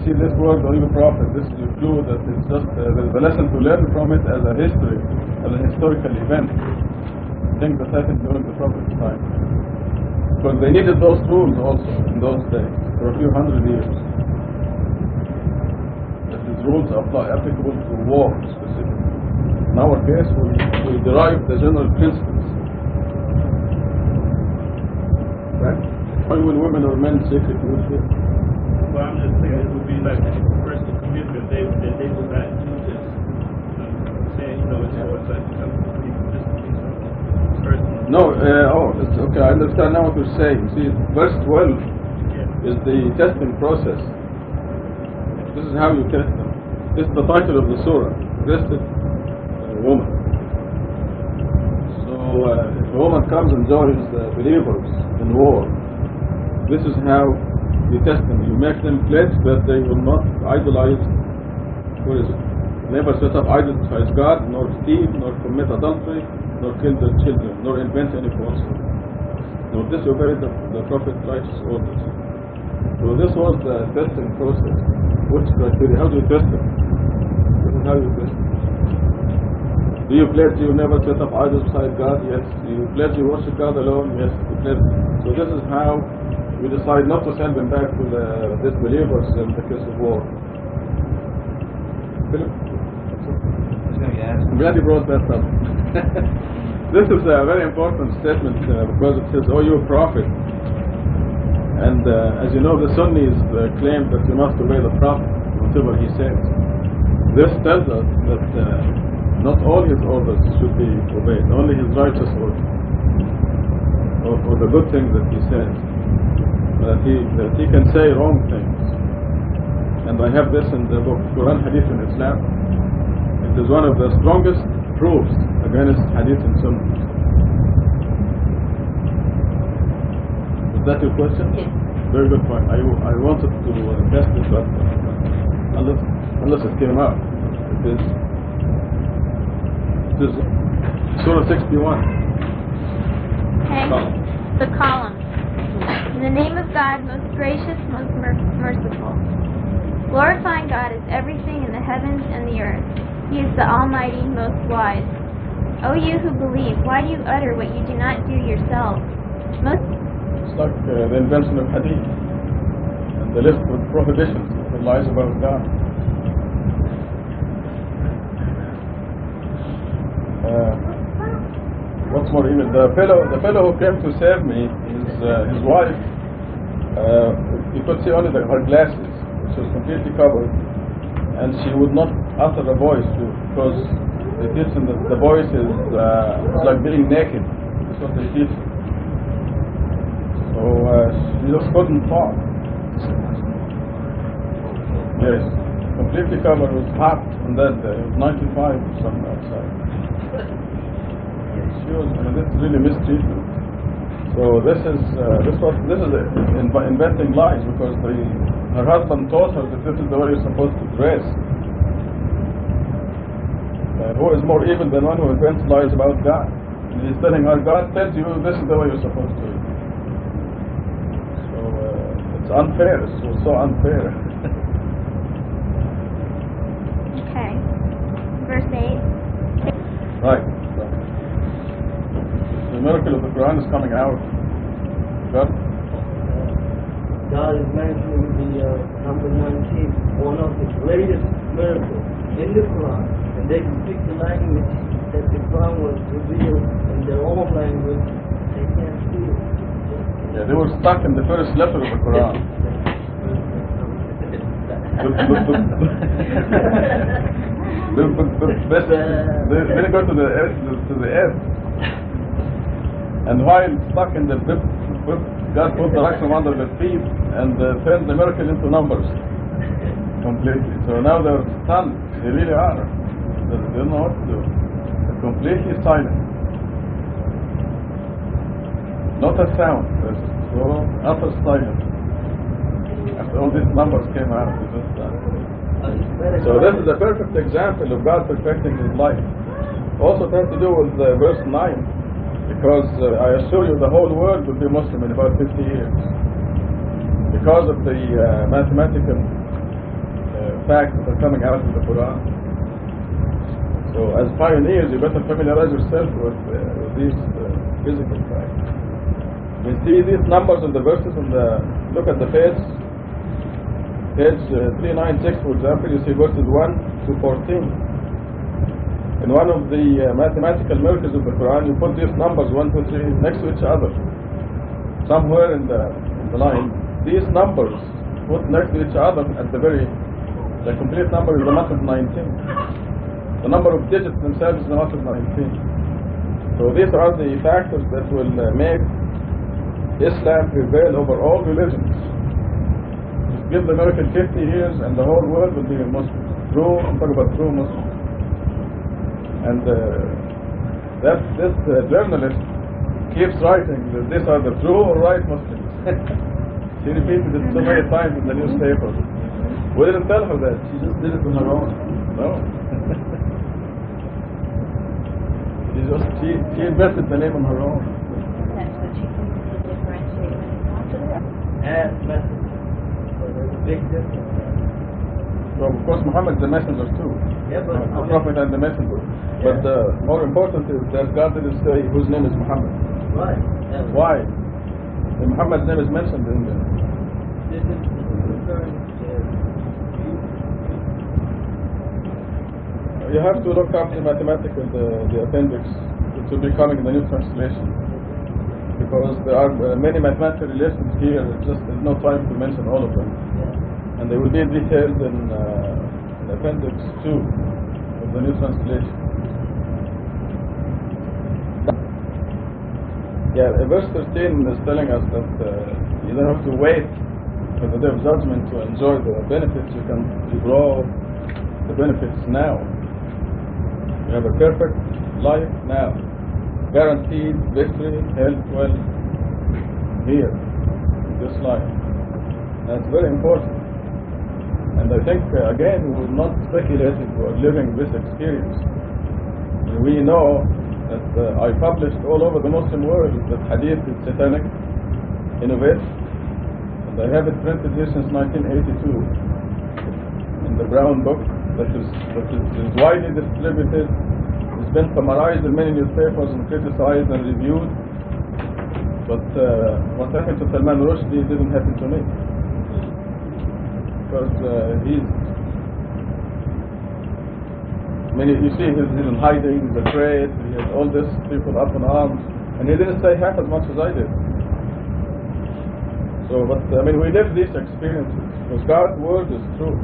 see this word, O you prophet, this is a clue that it's just there's a lesson to learn from it as a history, as an historical event. Things that happened during the prophet's time. Because they needed those rules also in those days for a few hundred years. That these rules are applicable to war specifically. In our case, we derive the general principles. Right? Why will women or men secret use here? Well, I'm just saying it would be like if a person committed if they would not do this. Saying, it's like No, it's okay, I understand now what you're saying. See, verse 12 is the testing process. This is how you test them. This is the title of the surah, tested woman. So, if a woman comes and joins the believers in war, this is how you test them. You make them pledge that they will not idolize, never set up idols besides God, nor steal, nor commit adultery, nor kill their children, nor invent any falsehood, nor disobey the Prophet's righteous orders. So this was the testing process. Which criteria? How do you test it? This is how you test it. Do you pledge you never set up idols beside God? Yes. Do you pledge you worship God alone? Yes. You pledge. So this is how we decide not to send them back to the disbelievers in the case of war. Philip? I'm glad you brought that up. This is a very important statement because it says, "Oh, you prophet." And as you know, the Sunnis claim that you must obey the Prophet, whatever he says. This tells us that not all his orders should be obeyed, only his righteous orders, or the good things that he says. That he can say wrong things. And I have this in the book Quran Hadith in Islam. It is one of the strongest proofs against Hadith and Sunnah. Is that your question? Yes. Very good point. I wanted to test it, but unless it came out. It is Surah 61. Okay. The column. In the name of God, most gracious, most merciful. Glorifying God is everything in the heavens and the earth. He is the Almighty, most wise. O you who believe, why do you utter what you do not do yourselves? It's like the invention of Hadith and the list with prohibitions that lies about God. What's more even, the fellow who came to save me, his wife, you could see only her glasses, which was completely covered, and she would not utter a voice because they teach them that the voice is like being naked. That's what they teach. So she just couldn't talk. Yes, completely covered, was hot on that day. It was 95 or something outside. She was, this is really mistreatment. So this is inventing lies because her husband taught her that this is the way you're supposed to dress. Who is more evil than one who invents lies about God? And he's telling her, God tells you this is the way you're supposed to. So it's unfair. It's so unfair. Okay. Verse 8. Right. The miracle of the Quran is coming out. God is mentioning the number 19, one of the greatest miracles in the Quran. And they can speak the language that the Quran was revealed in their own language. They can't see it. Yeah, they were stuck in the first letter of the Quran. They go to the earth. And while stuck in the fifth, God put the Raksham under their feet and turned the miracle into numbers completely. So now they're stunned. They really are. They don't know what to do. They're completely silent. Not a sound. There's utter silence. After all these numbers came out, they just So this is a perfect example of God perfecting His life. Also, it has to do with verse 9. Because I assure you the whole world will be Muslim in about 50 years. Because of the mathematical facts that are coming out of the Quran. So as pioneers, you better familiarize yourself with these physical facts. You see these numbers on the verses on the, look at the page 396 for example, you see verses 1 to 14. In one of the mathematical miracles of the Quran, you put these numbers 1, 2, 3 next to each other. Somewhere in the line, these numbers put next to each other at the complete number is the math of 19. The number of digits themselves is the math of 19. So these are the factors that will make Islam prevail over all religions. Just give the miracle 50 years and the whole world will be Muslim. I'm talking about true Muslims. And this journalist keeps writing that these are the true or right Muslims. She repeated it so many times in the newspaper. We didn't tell her that. She just did it on her own. No. she invented the name on her own. That's what she can differentiate when it comes to that. And message. So there's a big difference there. Well, of course, Muhammad's the messenger too. Yeah, but The prophet and the messenger. Yeah. But more important is that God didn't say whose name is Muhammad. right. Why? And Muhammad's name is mentioned in there. This is referring to You have to look up the mathematical, the appendix. It will be coming in the new translation. Because there are many mathematical relations here, there's no time to mention all of them. And they will be detailed in appendix 2 of the new translation. Yeah, verse 13 is telling us that you don't have to wait for the day of judgment to enjoy the benefits. You grow the benefits now. You have a perfect life now. Guaranteed victory, health, wealth, here, in this life. That's very important. And I think, again, we will not speculate if we are living this experience. We know that I published all over the Muslim world that hadith is satanic, innovative, and I have it printed here since 1982 in the brown book that is widely distributed. It's been summarized in many newspapers and criticized and reviewed. But what happened to Salman Rushdie didn't happen to me. Because you see he's in hiding, he's afraid, he has all these people up in arms, and he didn't say half as much as I did. So, but we live these experiences, because God's word is true.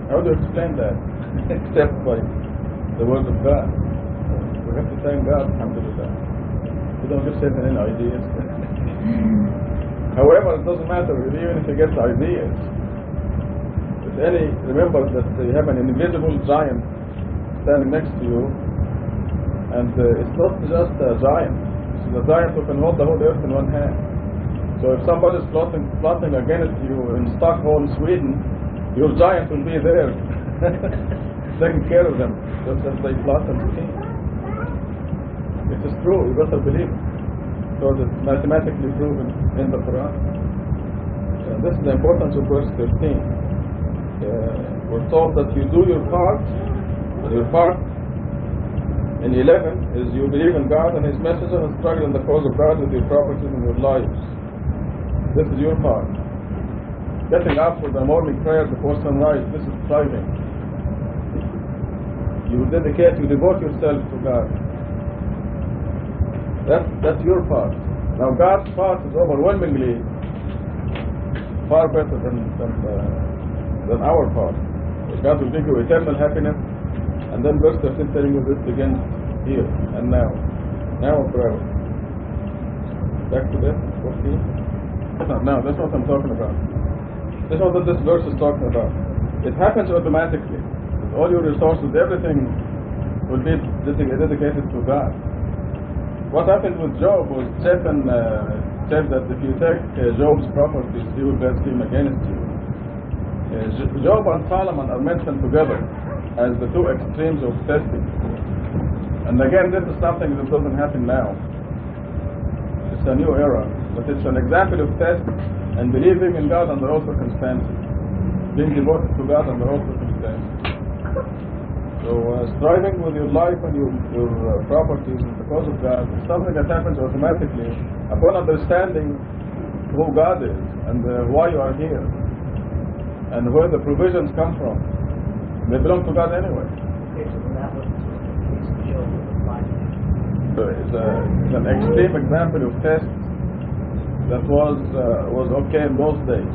How do you explain that? Except by the word of God. We have to thank God, alhamdulillah. We don't just say any ideas. However, it doesn't matter, even if you get ideas. Remember that you have an invisible giant standing next to you, and it's not just a giant. It's a giant who can hold the whole earth in one hand. So if somebody is plotting against you in Stockholm, Sweden, your giant will be there, taking care of them, just as they plot and scheme. It is true, you better believe it, because it's mathematically proven in the Quran. And this is the importance of verse 13. We're told that you do your part, and your part in 11 is you believe in God and His messenger and struggle in the cause of God with your properties and your lives. This is your part. Getting up for the morning prayer before sunrise, this is striving. You devote yourself to God. That's your part. Now God's part is overwhelmingly far better than our part. God will give you eternal happiness, and then verse 13 telling you this begins here and now and forever. Back to that 14. Now that's what I'm talking about. That's what this verse is talking about. It happens automatically. All your resources, everything will be dedicated to God. What happened with Job was Satan said that if you take Job's properties, he will blaspheme against you. Job and Solomon are mentioned together as the two extremes of testing. And again, this is something that doesn't happen now. It's a new era, but it's an example of test and believing in God under all circumstances. being devoted to God under all circumstances. So striving with your life and your properties in the cause of God is something that happens automatically upon understanding who God is and why you are here and where the provisions come from. They belong to God anyway. Okay, so that was life. So it's an extreme example of test that was okay in those days.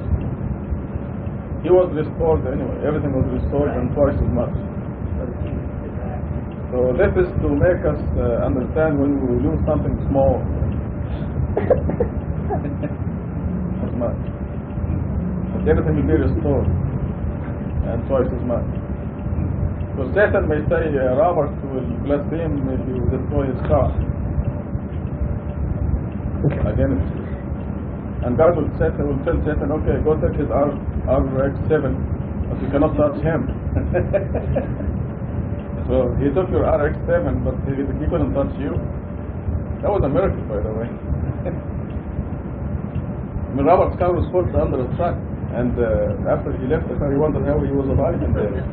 He was restored anyway. Everything was restored and twice as much. So this is to make us understand when we lose something small. As much. But everything will be restored and twice as much. So Satan may say Robert will blaspheme if you destroy his car. Against you. And God will tell Satan, okay, go take his RX-7, but you cannot touch him. So he took your RX-7, but he couldn't touch you. That was a miracle, by the way. I mean, Robert's car was put under a truck, and after he left the car, he wondered how he was alive in there.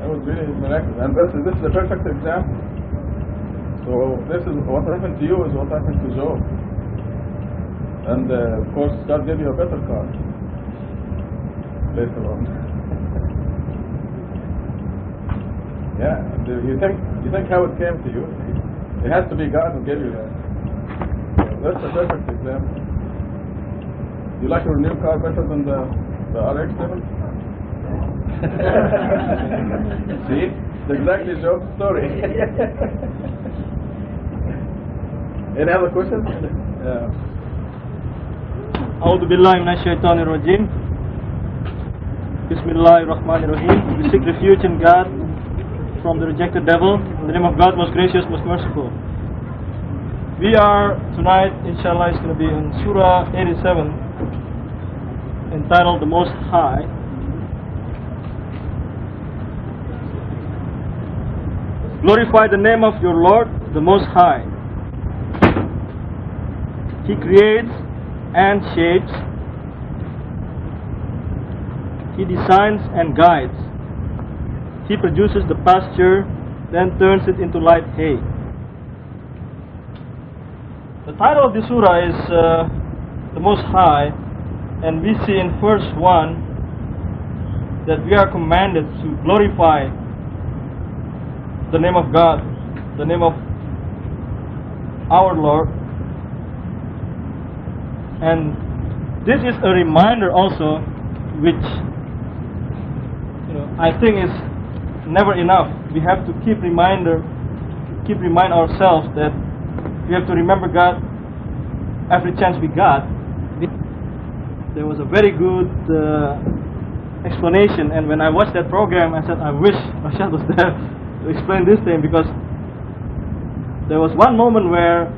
That was really miraculous, and this is a perfect example. So this is what happened to you is what happened to Job, and of course God gave you a better car later on. Yeah, you think how it came to you? It has to be God who gave you that. So that's a perfect example. You like your new car better than the RX-7? See? It's exactly Job's story. Any other questions? Yeah. أعوذ بالله من الشيطان الرجيم. بسم الله الرحمن الرحيم. We seek refuge in God from the rejected devil. In the name of God, most gracious, most merciful. We are tonight, inshallah, it's going to be in Sura 87, entitled The Most High. Glorify the name of your Lord, the Most High. He creates and shapes. He designs and guides. He produces the pasture, then turns it into light hay. The title of the surah is The Most High, and we see in verse 1 that we are commanded to glorify the name of God, the name of our Lord. And this is a reminder also, which I think is never enough. We have to keep remind ourselves that we have to remember God every chance we got. There was a very good explanation, and when I watched that program, I said, I wish Rashad was there to explain this thing, because there was one moment where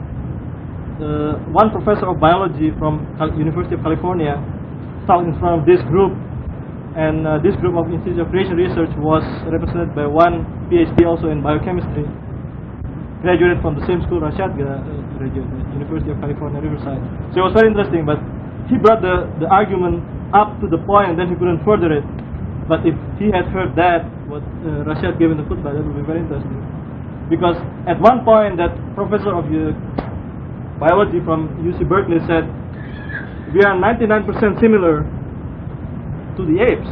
one professor of biology from University of California talked in front of this group, and this group of Institute of Creation Research was represented by one PhD also in biochemistry, graduated from the same school Rashad graduated, University of California, Riverside. So it was very interesting, but he brought the argument up to the point and then he couldn't further it. But if he had heard that, what Rashad gave in the khutbah, that would be very interesting. Because at one point that professor of biology from UC Berkeley said, we are 99% similar to the apes.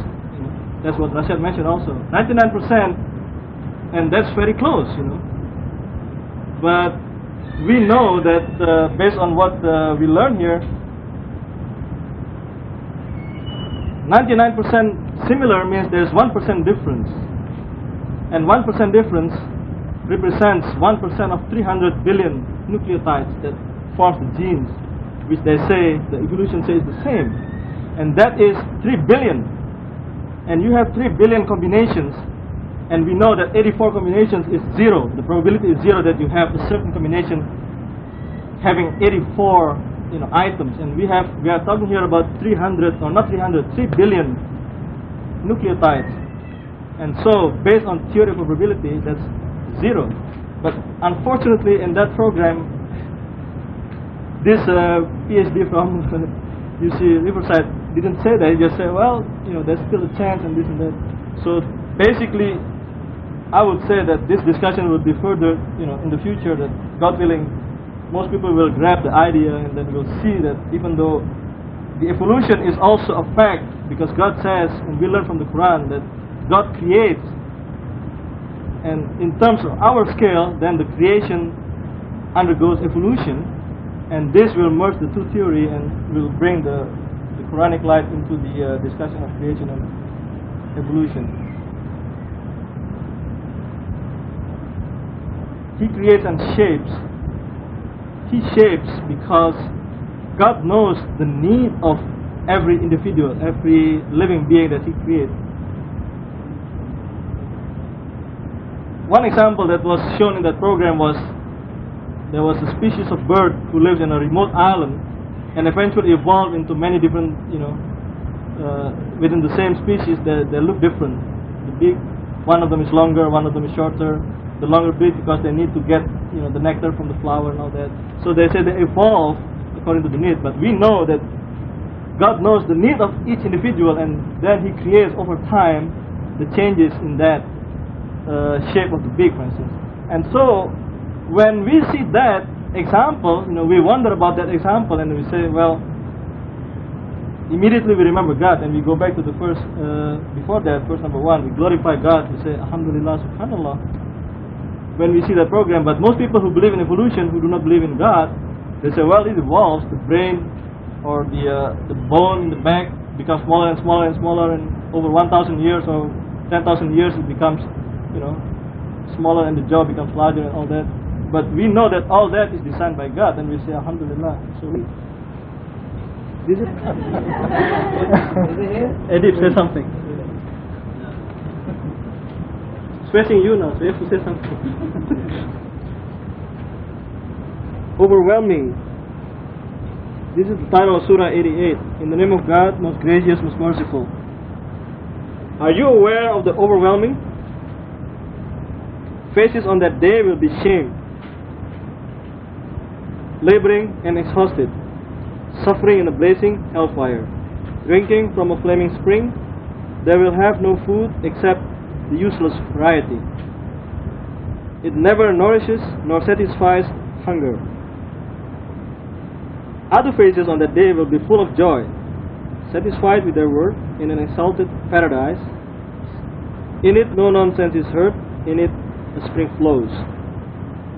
That's what Rashad mentioned also. 99%, and that's very close, But we know that based on what we learn here, 99% similar means there's 1% difference. And 1% difference represents 1% of 300 billion nucleotides that forms the genes, which they say, the evolution says the same. And that is 3 billion. And you have 3 billion combinations, and we know that 84 combinations is 0. The probability is 0 that you have a certain combination having 84 items, and we are talking here about 3 billion nucleotides. And so based on theory of probability, that's 0. But unfortunately in that program, this PhD from UC Riverside didn't say that. He just said, well, there's still a chance and this and that. So basically, I would say that this discussion will be further, in the future, that God willing, most people will grab the idea, and then we'll see that even though the evolution is also a fact, because God says, and we learn from the Quran, that God creates, and in terms of our scale, then the creation undergoes evolution, and this will merge the two theory and will bring the Quranic light into the discussion of creation and evolution. He creates and shapes. He shapes because God knows the need of every individual, every living being that He creates. One example that was shown in that program was there was a species of bird who lives in a remote island and eventually evolved into many different, within the same species they look different. The beak, one of them is longer, one of them is shorter. The longer beak because they need to get the nectar from the flower and all that. So they say they evolve according to the need, but we know that God knows the need of each individual, and then He creates over time the changes in that shape of the beak, for instance. And so when we see that example, we wonder about that example, and we say, well, immediately we remember God, and we go back to the first, before that, verse number 1, we glorify God, we say, Alhamdulillah, Subhanallah, when we see that program. But most people who believe in evolution, who do not believe in God, they say, well, it evolves, the brain or the bone in the back becomes smaller and smaller and smaller, and over 1,000 years or 10,000 years it becomes, smaller, and the jaw becomes larger and all that. But we know that all that is designed by God, and we say, Alhamdulillah. So this is Edip, say something. It's facing you now, so you have to say something. Overwhelming. This is the title of Surah 88. In the name of God, most gracious, most merciful. Are you aware of the overwhelming? Faces on that day will be shamed, laboring and exhausted, suffering in a blazing hellfire, drinking from a flaming spring. They will have no food except the useless variety. It never nourishes nor satisfies hunger. Other faces on that day will be full of joy, satisfied with their work in an exalted paradise. In it no nonsense is heard, in it a spring flows.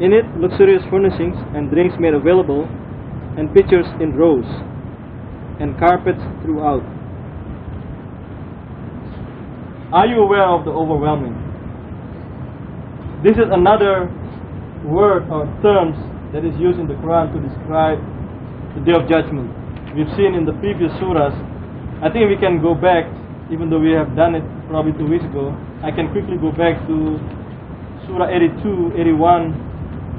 In it luxurious furnishings and drinks made available, and pitchers in rows, and carpets throughout. Are you aware of the overwhelming? This is another word or terms that is used in the Quran to describe the Day of Judgment. We've seen in the previous surahs. I think we can go back, even though we have done it probably 2 weeks ago. I can quickly go back to Surah 82, 81.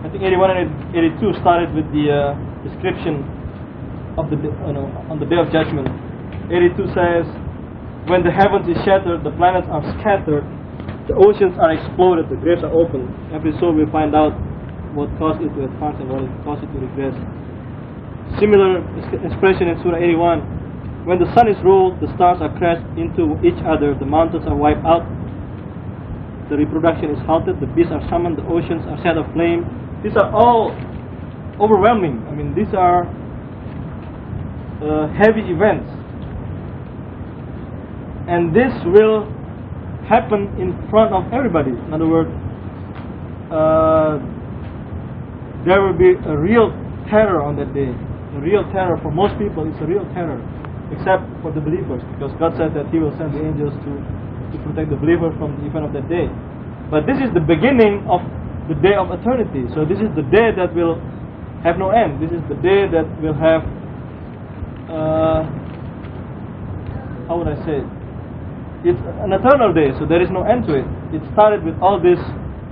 I think 81 and 82 started with the description of the on the Day of Judgment. 82 says, when the heavens is shattered, the planets are scattered, the oceans are exploded, the graves are opened. Every soul will find out what caused it to advance and what caused it to regress. Similar expression in Surah 81. When the sun is rolled, the stars are crashed into each other, the mountains are wiped out, the reproduction is halted, the beasts are summoned, the oceans are set aflame. These are all overwhelming. I mean, these are heavy events. And this will happen in front of everybody. In other words, there will be a real terror on that day. A real terror for most people. It's a real terror, except for the believers, because God said that He will send the angels to protect the believer from the event of that day. But this is the beginning of the day of eternity. So this is the day that will have no end. This is the day that will have, how would I say it? It's an eternal day, so there is no end to it. It started with all this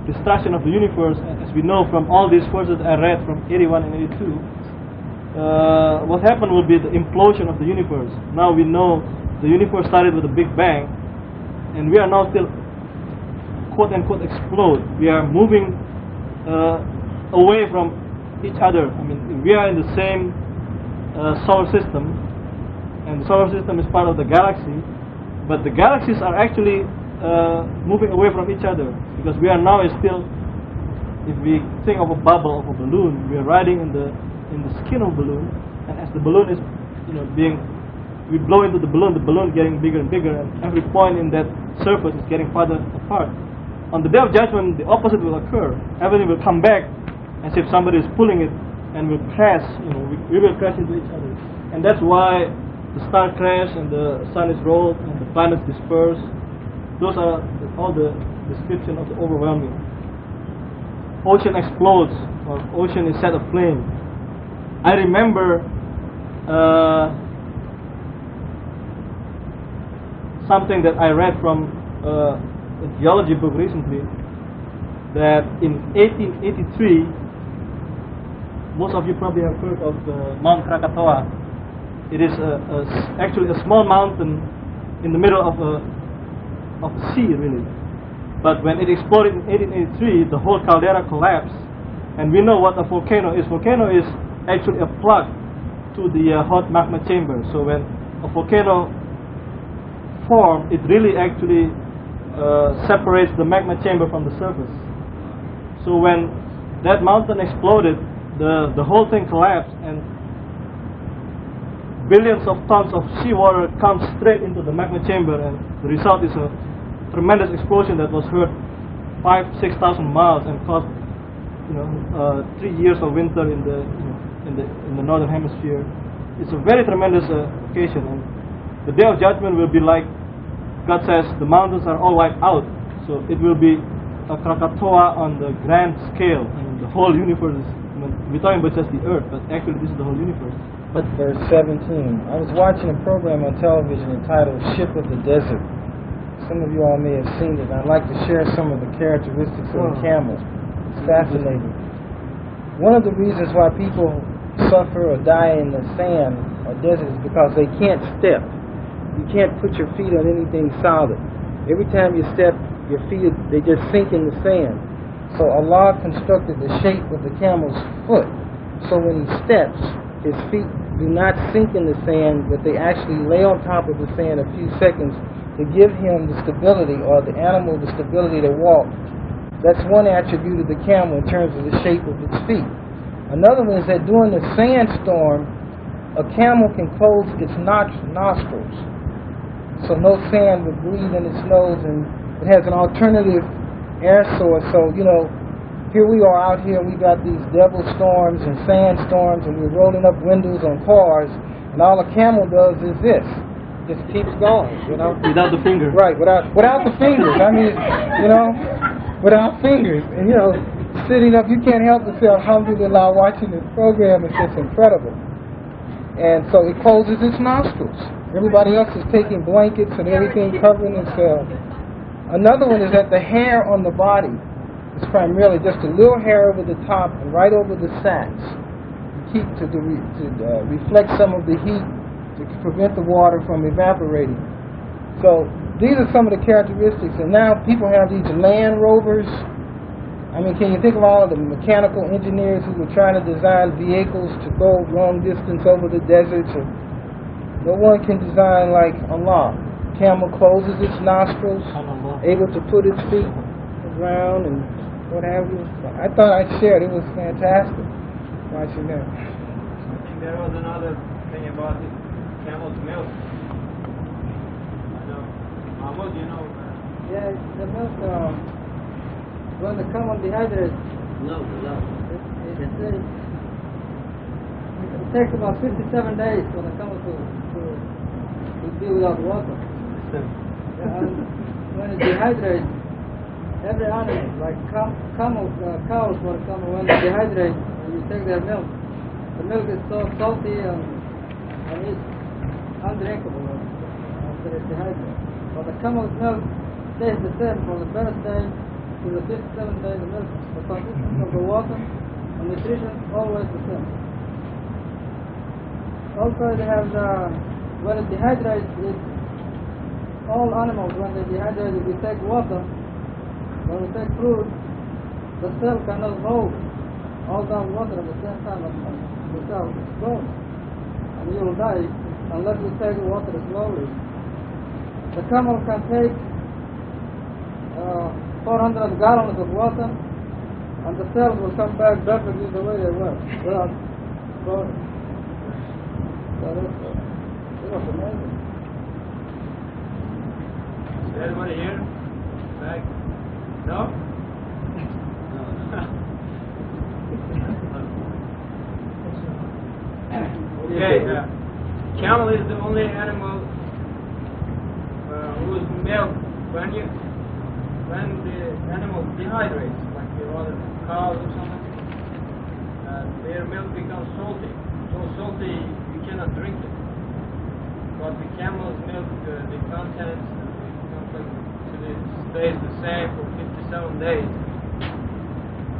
destruction of the universe, as we know from all these verses I read from 81 and 82. What happened will be the implosion of the universe. Now we know the universe started with a big bang, and we are now still quote unquote explode. We are moving away from each other. I mean, we are in the same solar system, and the solar system is part of the galaxy, but the galaxies are actually moving away from each other, because we are now still, if we think of a bubble of a balloon, we are riding in the skin of a balloon, and as the balloon is we blow into the balloon getting bigger and bigger, and every point in that surface is getting farther apart. On the Day of Judgment, the opposite will occur. Everything will come back as if somebody is pulling it, and will crash. We will crash into each other, and that's why the star crash and the sun is rolled and the planets disperse. Those are all the description of the overwhelming. Ocean explodes, or ocean is set aflame. I remember something that I read from a geology book recently, that in 1883, most of you probably have heard of Mount Krakatoa. It is actually a small mountain in the middle of the sea, really. But when it exploded in 1883, the whole caldera collapsed, and we know what a volcano is. Volcano is actually a plug to the hot magma chamber. So when a volcano forms, it really actually separates the magma chamber from the surface. So when that mountain exploded, the whole thing collapsed, and billions of tons of seawater come straight into the magma chamber, and the result is a tremendous explosion that was heard 5,000-6,000 miles and caused 3 years of winter in the northern hemisphere. It's a very tremendous occasion, and the Day of Judgment will be like God says the mountains are all wiped out, so it will be a Krakatoa on the grand scale. The whole universe is, we're talking about just the earth, but actually this is the whole universe. But verse 17, I was watching a program on television entitled Ship of the Desert. Some of you all may have seen it. I'd like to share some of the characteristics of the camel. It's fascinating. One of the reasons why people suffer or die in the sand or desert is because they can't step. You can't put your feet on anything solid. Every time you step, your feet, they just sink in the sand. So Allah constructed the shape of the camel's foot. So when he steps, his feet do not sink in the sand, but they actually lay on top of the sand a few seconds to give him the stability, or the animal the stability to walk. That's one attribute of the camel in terms of the shape of its feet. Another one is that during the sandstorm, a camel can close its nostrils, so no sand would breathe in its nose, and it has an alternative air source. So, here we are out here, we got these devil storms and sandstorms, and we're rolling up windows on cars, and all a camel does is this. Just keeps going, Without the finger. Right, without the fingers. I mean, without fingers. And, sitting up, you can't help but say, alhamdulillah, watching this program is just incredible. And so it closes its nostrils. Everybody else is taking blankets and everything, covering themselves. Another one is that the hair on the body is primarily just a little hair over the top and right over the sacs to reflect some of the heat, to prevent the water from evaporating. So these are some of the characteristics. And now people have these Land Rovers. I mean, can you think of all of the mechanical engineers who were trying to design vehicles to go long distance over the deserts? No one can design like Allah. Camel closes its nostrils, able to put its feet around and what have you. I thought I'd share it. It was fantastic watching that. There was another thing about it, camel's milk. I know. Mahmoud, Yeah, the milk, when the camel dehydrates, it takes about 57 days for the camel to be without water. And when it dehydrates, every animal, like cows, for example, when they dehydrate, you take their milk. The milk is so salty and it's undrinkable after it dehydrates. But the camel's milk stays the same from the first day to the 57th day. The milk, the consistency of the water and nutrition always the same. Also, they have when it dehydrates, all animals, when they dehydrate, if we take water, when we take fruit, the cell cannot hold all that water at the same time. The cell explodes, and you will die unless we take the water slowly. The camel can take 400 gallons of water, and the cells will come back perfectly the way they were, without floating. It was amazing. Is everybody here? Back? No? Okay, camel is the only animal whose milk, when the animal dehydrates, like the other cows or something, their milk becomes salty. So salty you cannot drink it. But the camel's milk, the contents, it stays the same for 57 days.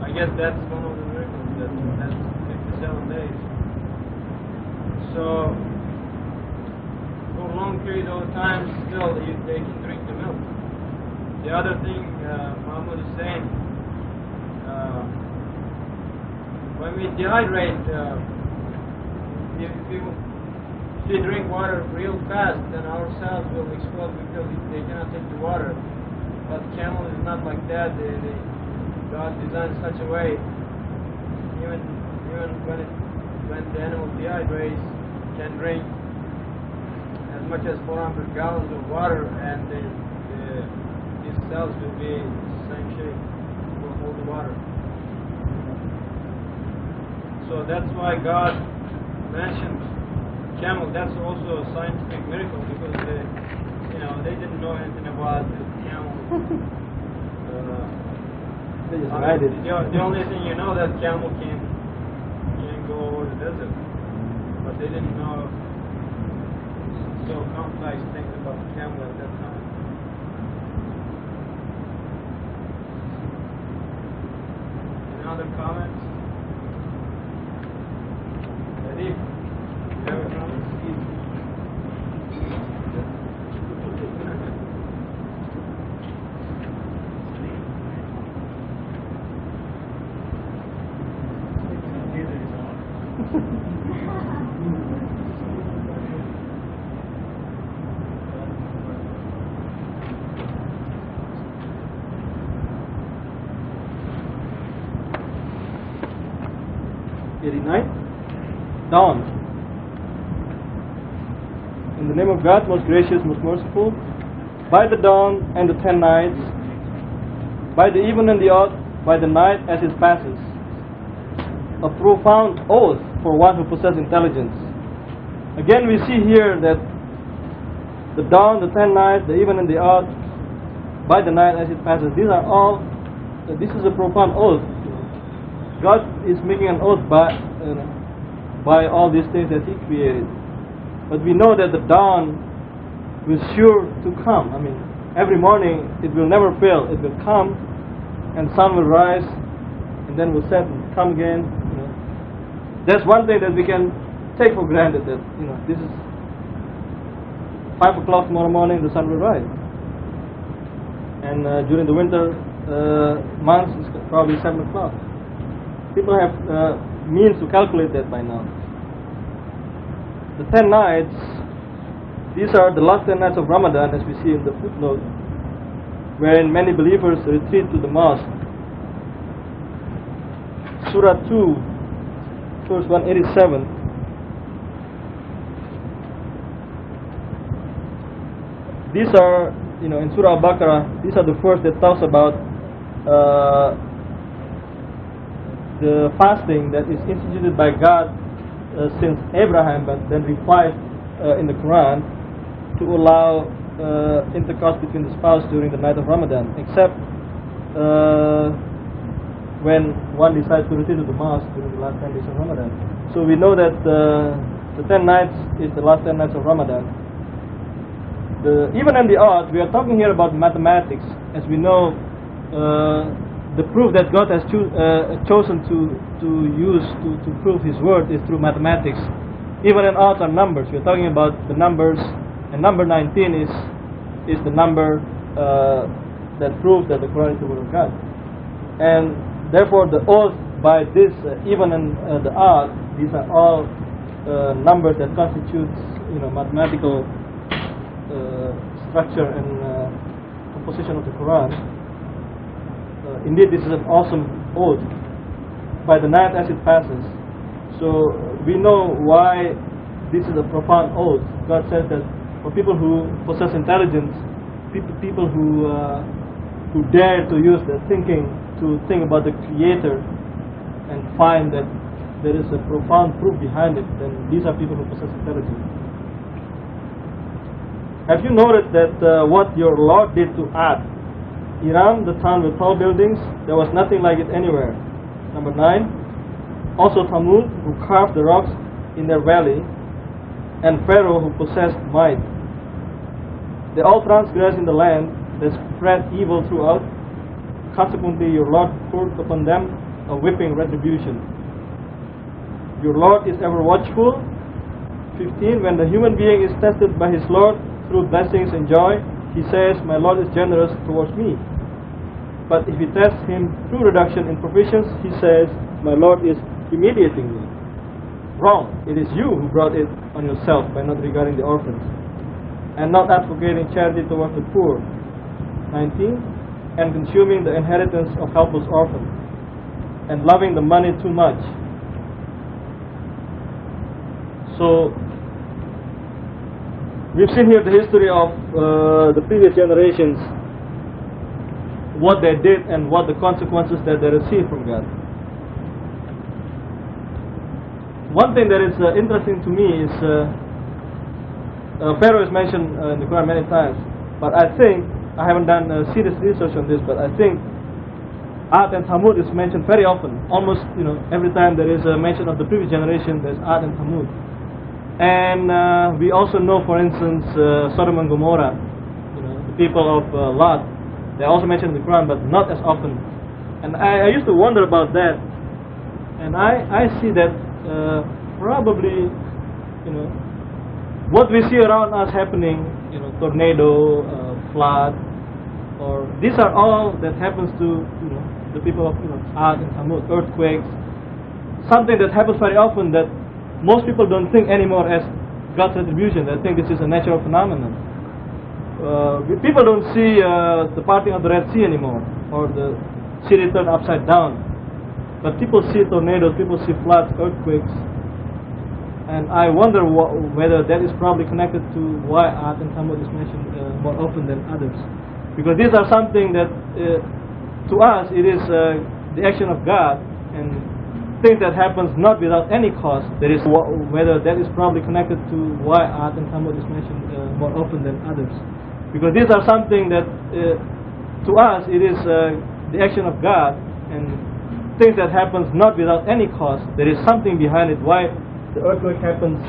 I guess that's one of the miracles, that's 57 days. So, for a long period of time, still they can drink the milk. The other thing Mahmoud is saying, when we dehydrate, if we drink water real fast, then our cells will explode because they cannot take the water. But camel is not like that. God designed such a way, even when the animal dehydrates, can drink as much as 400 gallons of water, and these cells will be the same shape, will hold the water. So that's why God mentioned camel. That's also a scientific miracle, because they didn't know anything about the camel. They just ride it. The only thing you know that camel can go over the desert. But they didn't know so complex things about the camel at that time. Any other comments? Edip, you have a comment? 89. Dawn. In the name of God, most gracious, most merciful, by the dawn and the 10 nights, by the even and the odd, by the night as it passes, a profound oath for one who possesses intelligence. Again, we see here that the dawn, the 10 nights, the even and the odd, by the night as it passes, these are all, this is a profound oath. God is making an oath by all these things that He created. But we know that the dawn is sure to come. I mean, every morning it will never fail. It will come, and the sun will rise, and then will set and come again. That's one thing that we can take for granted, that this is 5 o'clock tomorrow morning, the sun will rise. And during the winter months, it's probably 7 o'clock. People have means to calculate that by now. The 10 nights, these are the last 10 nights of Ramadan, as we see in the footnote, wherein many believers retreat to the mosque. Sura 2, verse 187. These are, in Surah Al-Baqarah, these are the verse that talks about the fasting that is instituted by God since Abraham, but then revised in the Quran to allow intercourse between the spouse during the night of Ramadan, except when one decides to retreat to the mosque during the last 10 days of Ramadan. So we know that the 10 nights is the last 10 nights of Ramadan. Even and the odd, we are talking here about mathematics. As we know, the proof that God has chosen to use to prove His word is through mathematics. Even and odd are numbers. We are talking about the numbers, and number 19 is the number that proves that the Quran is the word of God. And therefore, the oath by this even and the odd, these are all numbers that constitute mathematical structure and composition of the Quran, indeed this is an awesome oath. By the night as it passes, so we know why this is a profound oath. God says that for people who possess intelligence, people who dare to use their thinking to think about the Creator and find that there is a profound proof behind it, then these are people who possess intelligence. Have you noted that what your Lord did to Ad, Iram, the town with tall buildings? There was nothing like it anywhere. Number 9, also Thamud, who carved the rocks in their valley, and Pharaoh, who possessed might. They all transgressed in the land, they spread evil throughout. Consequently, your Lord poured upon them a whipping retribution. Your Lord is ever watchful. 15, when the human being is tested by his Lord through blessings and joy, he says, my Lord is generous towards me. But if he tests him through reduction in provisions, he says, my Lord is humiliating me. Wrong. It is you who brought it on yourself by not regarding the orphans and not advocating charity towards the poor. 19, and consuming the inheritance of helpless orphans and loving the money too much. So we've seen here the history of the previous generations, what they did and what the consequences that they received from God. One thing that is interesting to me is Pharaoh is mentioned in the Quran many times, but I think, I haven't done serious research on this, but I think Ad and Thamud is mentioned very often. Almost every time there is a mention of the previous generation, there's Ad and Thamud. And we also know, for instance, Sodom and Gomorrah, the people of Lot. They also mentioned in the Quran, but not as often. And I used to wonder about that. And I see that probably, what we see around us happening, tornado, flood, or these are all that happens to the people of Ad and Thamud, earthquakes. Something that happens very often that most people don't think anymore as God's retribution. They think this is a natural phenomenon. People don't see the parting of the Red Sea anymore, or the city turned upside down. But people see tornadoes, people see floods, earthquakes, and I wonder whether that is probably connected to why Ad and Thamud is mentioned more often than others. Because these are something that, to us, it is the action of God, and things that happens not without any cause. There is whether that is probably connected to why Ad and Thamud is mentioned more often than others. Because these are something that, to us, it is the action of God, and things that happens not without any cause. There is something behind it. Why the earthquake happens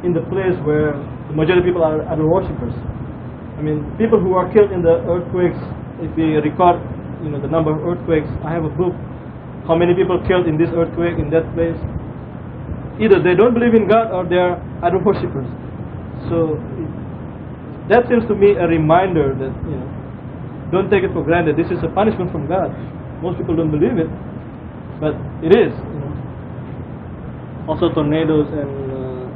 in the place where the majority of people are idol worshippers. I mean, people who are killed in the earthquakes. If we record, the number of earthquakes, I have a book. How many people killed in this earthquake in that place? Either they don't believe in God or they are idol worshippers. So that seems to me a reminder that don't take it for granted. This is a punishment from God. Most people don't believe it, but it is. Also tornadoes and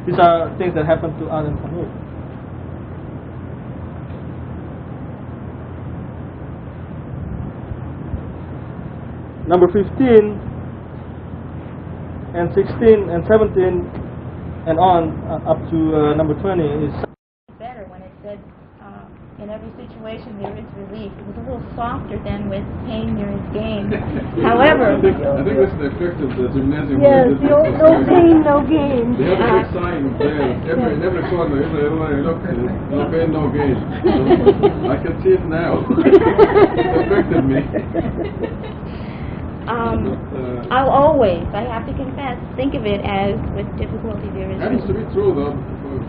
these are things that happen to Ad and Thamud. Number 15 and 16 and 17 and on up to number 20 is better when it said in every situation there is relief. It was a little softer than with pain there is gain. However, I think that's the effect of the gymnasium. Yes, no pain, no gain. They have a big sign there. In every corner, everywhere you look, no pain, no gain. I can see it now. It affected me. I'll always, I have to confess, think of it as with difficulty there is. Happens to be true though.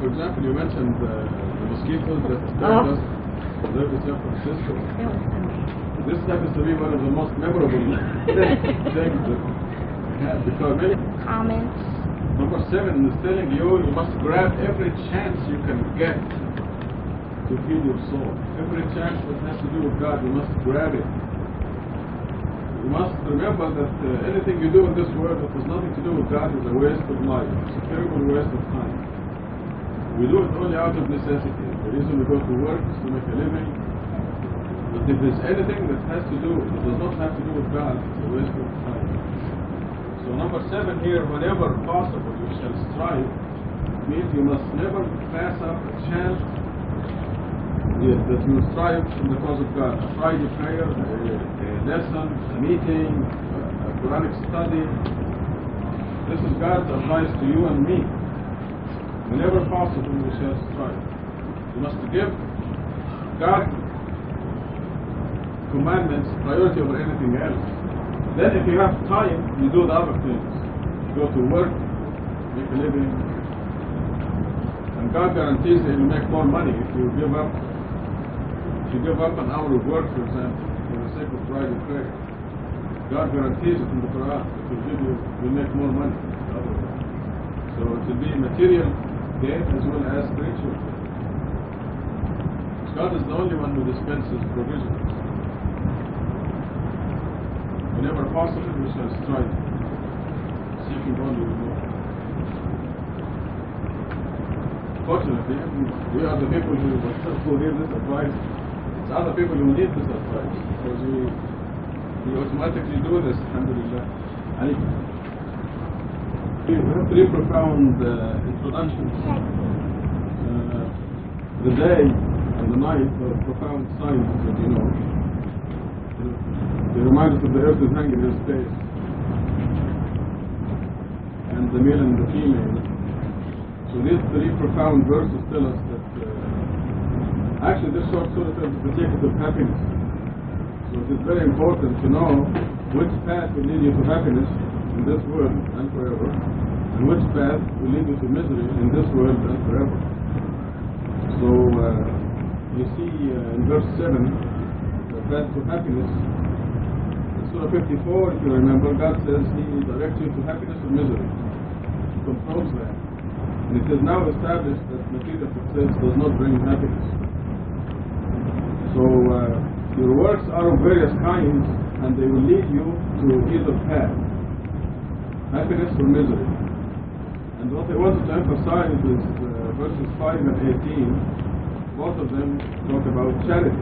For example, you mentioned the mosquitoes that attacked us. There in San Francisco. This happens to be one of the most memorable things that we had, because many Comments. Number 7 is telling you must grab every chance you can get to heal your soul. Every chance that has to do with God, you must grab it. You must remember that anything you do in this world that has nothing to do with God is a waste of life. It's a terrible waste of time. We do it only out of necessity. The reason we go to work is to make a living. But if there's anything that has to do, that does not have to do with God, it's a waste of time. So number 7 here, whenever possible, you shall strive. It means you must never pass up a chance that you strive in the cause of God. A Friday prayer, a lesson, a meeting, a Quranic study. This is God's advice to you and me. Whenever possible, we shall strive. You must give God's commandments priority over anything else. Then if you have time, you do the other things. You go to work, make a living, and God guarantees that you make more money if you give up. If you give up an hour of work, for example, for the sake of Friday prayer, God guarantees it in the Quran that you'll make more money. So it will be material gain as well as spiritual gain. God is the only one who dispenses provisions. Whenever possible, we shall strive, seeking only the Lord. Fortunately, we are the people who hear this advice. It's other people who need this advice, because we automatically do this, alhamdulillah. And we have 3 profound introductions. The day and the night are profound signs, as you know. They remind us that the earth is hanging in space, and the male and the female. So these 3 profound verses tell us that actually this short surah tells the secret of happiness. So it is very important to know which path will lead you to happiness in this world and forever, and which path will lead you to misery in this world and forever. So you see in verse 7, the path to happiness. Surah 54, if you remember, God says He directs you to happiness or misery. He controls that. And it is now established that material success does not bring happiness. So your works are of various kinds, and they will lead you to either path, happiness or misery. And what I wanted to emphasize is verses 5 and 18, both of them talk about charity.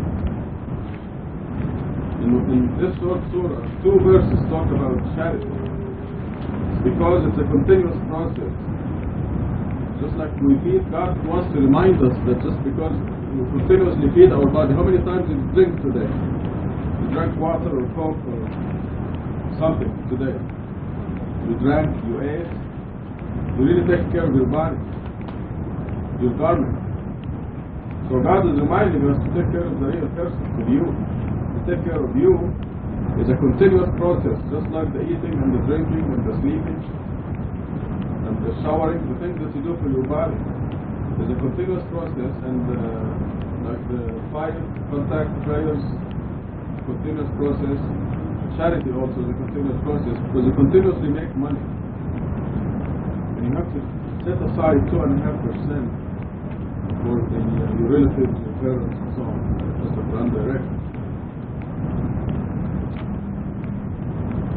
In this short surah, 2 verses talk about charity, because it's a continuous process. Just like we feed, God wants to remind us that just because we continuously feed our body, how many times did you drink today? You drank water or Coke or something today. You drank, you ate. You really take care of your body, your garment. So God is reminding us to take care of the real person, of you. To take care of you is a continuous process, just like the eating and the drinking and the sleeping and the showering, the things that you do for your body. It's a continuous process, and like the 5 contact prayers, continuous process. Charity also is a continuous process, because you continuously make money. And you have to set aside 2.5% for your relatives, your parents, and so on, just to run direct.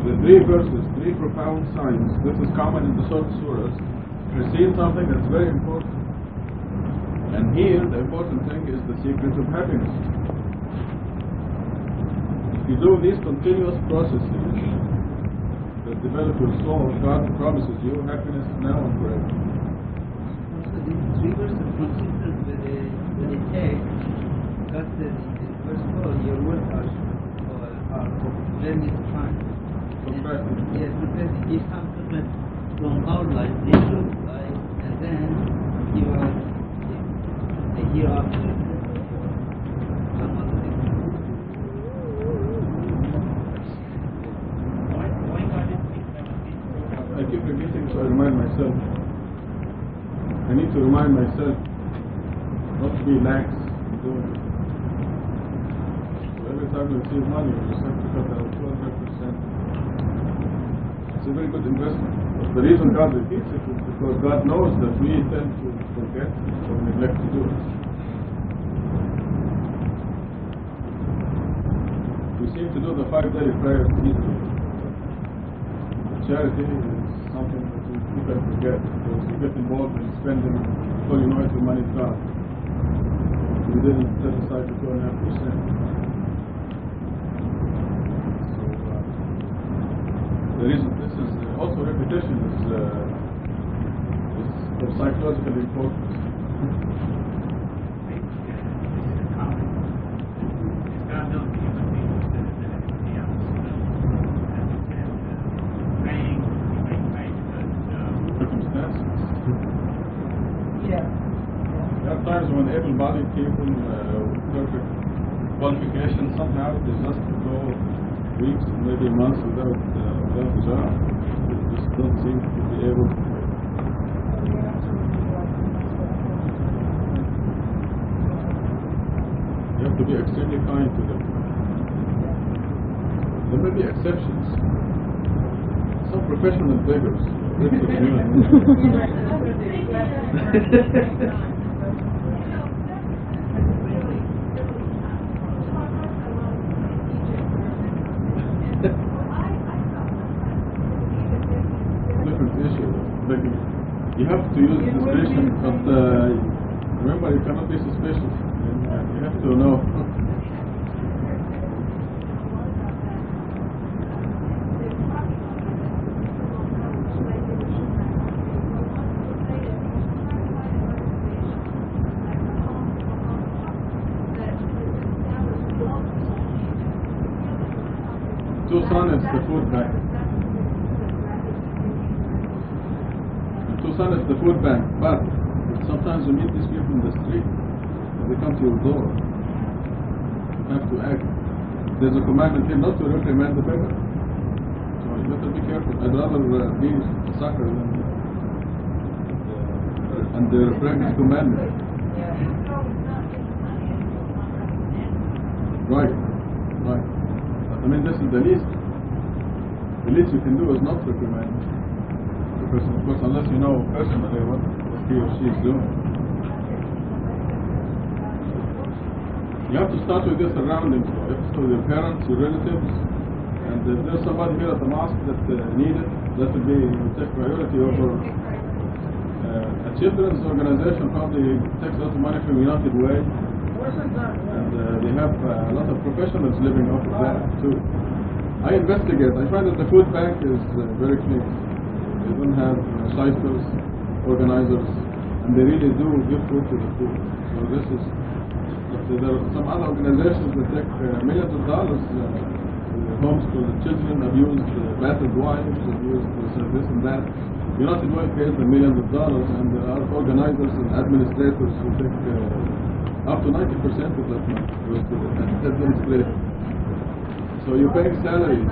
The 3 verses, 3 profound signs. This is common in the short surahs. You're seeing something that's very important. And here, the important thing is the secret of happiness. If you do these continuous processes that develop your soul, God promises you happiness now and forever. So these 3 verses consistent with the text. God says in verse 4, your words are of various kinds. Yes, because if something from our life, this life, and then you are the hereafter, some other thing. Why God is speaking about these? I keep repeating so I remind myself. I need to remind myself not to be lax in doing it. So every time we receive money, we just have to cut out 200%. It's a very good investment. But the reason God repeats it is because God knows that we tend to forget or neglect to do it. We seem to do the the 5 daily prayers easily. Charity is something that you can forget because you get involved in spending before you know it, your money is gone. You didn't set aside the 2.5%. The reason this is also repetition is of psychological importance. Circumstances. Yeah. There are times when able-bodied people with perfect qualifications somehow they just go weeks, maybe months without a job. They just don't seem to be able to. You have to be extremely kind to them. There may be exceptions. Some professional beggars. Different issue. You have to use discretion, but remember you cannot be suspicious. You have to know. Tucson is the food bank. Tucson is the food bank, but sometimes you meet these people in the street and they come to your door. You have to act. There's a commandment here not to reprimand the beggar. So you better be careful. I'd rather be a sucker than and the practice commandment. Right. I mean, this is the least you can do is not reprimand. Because, of course, unless you know personally what he or she is doing. You have to start with your surroundings. You have to start with your parents, your relatives, and if there's somebody here at the mosque that needs it, that will take priority over a children's organization. Probably takes a lot of money from United Way. And they have a lot of professionals living off of that too. I investigate. I find that the food bank is very clean. They don't have shysters, organizers, and they really do give food to the poor. So this is. There are some other organizations that take millions of dollars, homes for the children, abused, battered wives, abused this and that. United Way pays them millions of dollars, and there are organizers and administrators who take up to 90% of that money goes to the administrator. So you're paying salaries.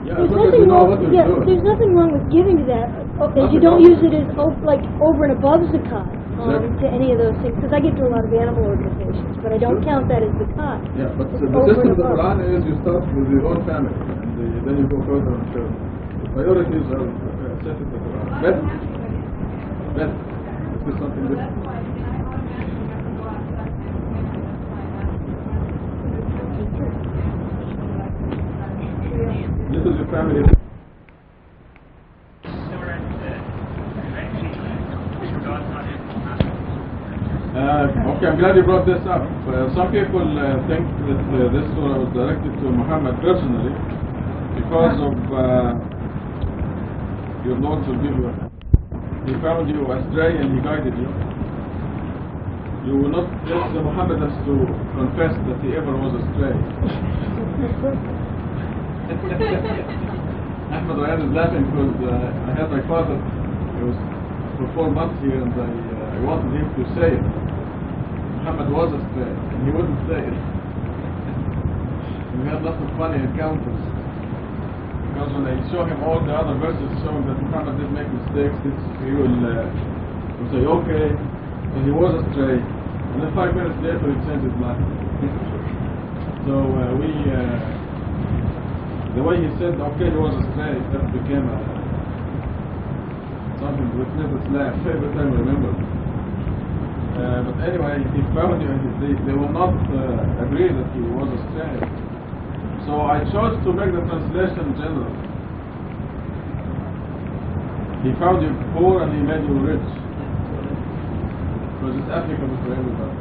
There's nothing wrong with giving to that, if you don't use it as like over and above zakat to any of those things. Because I give to a lot of animal organizations, but I don't count that as zakat. Yeah, but the system of the Quran is you start with your own family, and then you go further and further. The priorities are set in the Quran. Beth, this is something different. This is your family. Okay, I'm glad you brought this up. Some people think that this surah was directed to Muhammad personally because of your Lord will give you. He found you astray and he guided you. You will not. Muhammad has to confess that he ever was astray. Ahmed Rayyan is laughing because I had my father. He was for 4 months here, and I wanted him to say it. Muhammad was astray, and he wouldn't say it. And we had lots of funny encounters. Because when I show him all the other verses showing that Muhammad did make mistakes, he will say, okay, so he was astray. And then 5 minutes later he changed his mind. So the way he said, okay, he was astray, that became something that made us laugh every time I remember. But anyway, he found you, and they will not agree that he was a slave. So I chose to make the translation general. He found you poor and he made you rich. Because it's applicable to everybody.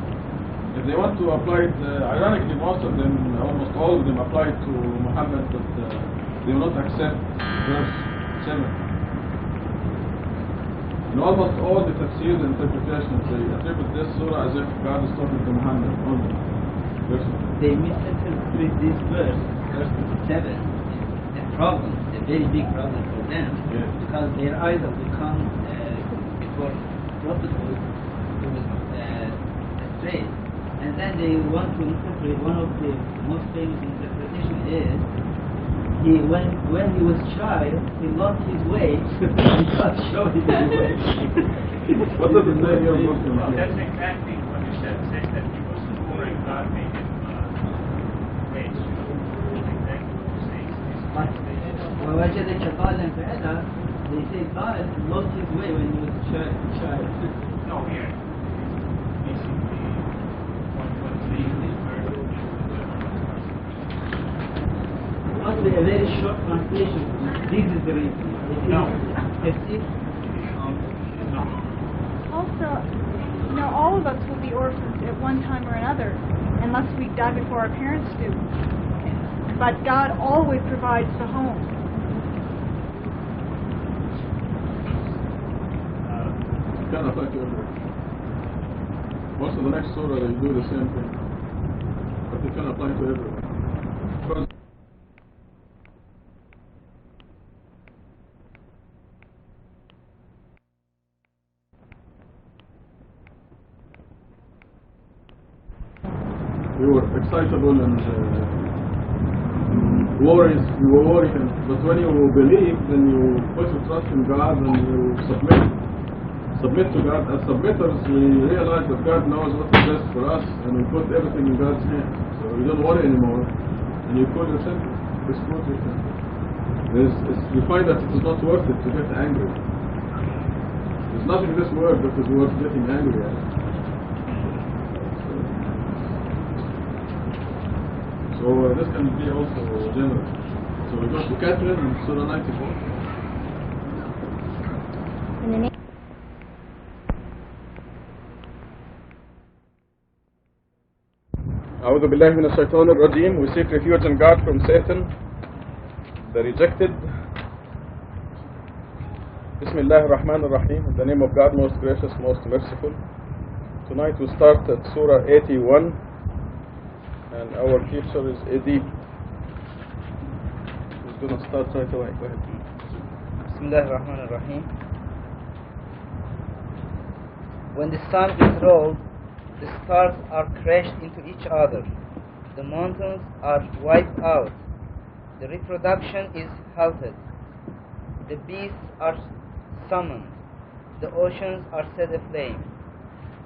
If they want to apply it, ironically most of them, almost all of them apply it to Muhammad, but they will not accept verse 7. In almost all the tafsirs and interpretations, they attribute this surah as if God is talking to Muhammad only. Verse 1. They misinterpret this verse 7, a problem, a very big problem for them, Yes. because their idol become before prophethood it was astray, and then they want to interpret. One of the most famous interpretation is when he was child, he lost his way. He can't show his way. What does it say here in Muslim? Well, that's exactly what you said. It says that he was poor and God made him rich. That's exactly what you say. ووجدك ضالا فهدى. They say God lost his way when he was a child. No, here. Basically, what's the English version? Must be a very short translation. This is the reason. No. Also, all of us will be orphans at one time or another, unless we die before our parents do. But God always provides the home. Can apply to everyone. Also, the next surah they do the same thing, but it can apply to everyone. Because we were excitable and worried. We were worried, but when you believe, then you put your trust in God and you submit to God. As submitters, we realize that God knows what is best for us, and we put everything in God's hands. So you don't worry anymore, and you cool your temper. Just cool your temper. You find that it is not worth it to get angry. There's nothing in this world that is worth getting angry at. So this can be also general. So we go to Catherine in Surah 94. In the name أعوذ بالله من الشيطان الرجيم. We seek refuge in God from Satan, the rejected. Bismillah ar-Rahman ar-Rahim. In the name of God, most gracious, most merciful. Tonight we start at Surah 81, and our teacher is Edip. He's going to start right away. Go ahead. Bismillah ar-Rahman ar-Rahim. When the sun is rolled, the stars are crashed into each other. The mountains are wiped out. The reproduction is halted. The beasts are summoned. The oceans are set aflame.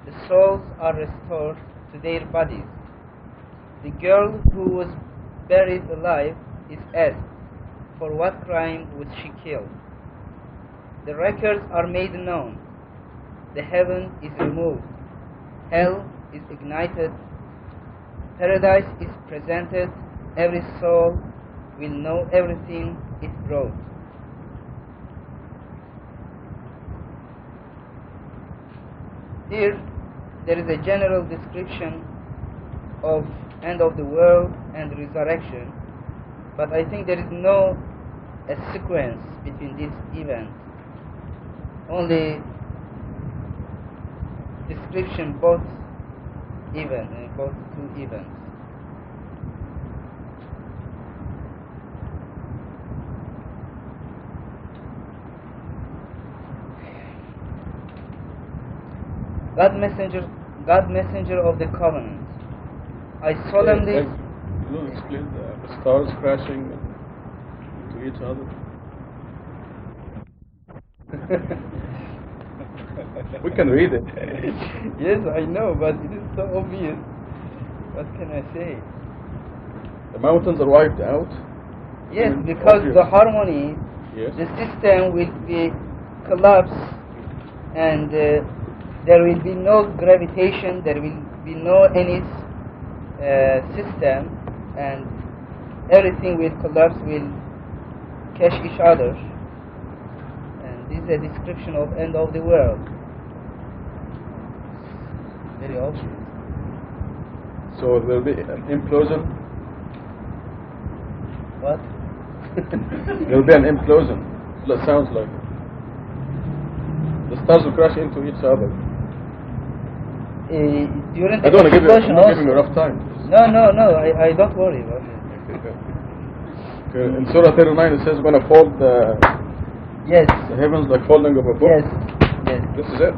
The souls are restored to their bodies. The girl who was buried alive is asked, for what crime was she killed? The records are made known. The heaven is removed. Hell is ignited. Paradise is presented. Every soul will know everything it brought. Here, there is a general description of end of the world and resurrection, but I think there is no a sequence between these events. Only description both two events. God messenger of the covenant, I solemnly... You don't explain the stars crashing to each other. We can read it. Yes, I know, but it is so obvious. What can I say? The mountains are wiped out. Yes, because obvious. the harmony, Yes. the system will be collapsed, and there will be no gravitation, there will be no any system, and everything will collapse, will catch each other. And this is a description of end of the world. Very obvious. So there will be an implosion. What? There will be an implosion. That sounds like it. The stars will crash into each other. During I the don't want to give you, explosion I'm not giving you a also. rough time. No, I don't worry about it. Okay, in Surah 39 it says when I fold the Yes. heavens like folding of a book. Yes. Yes. This is it.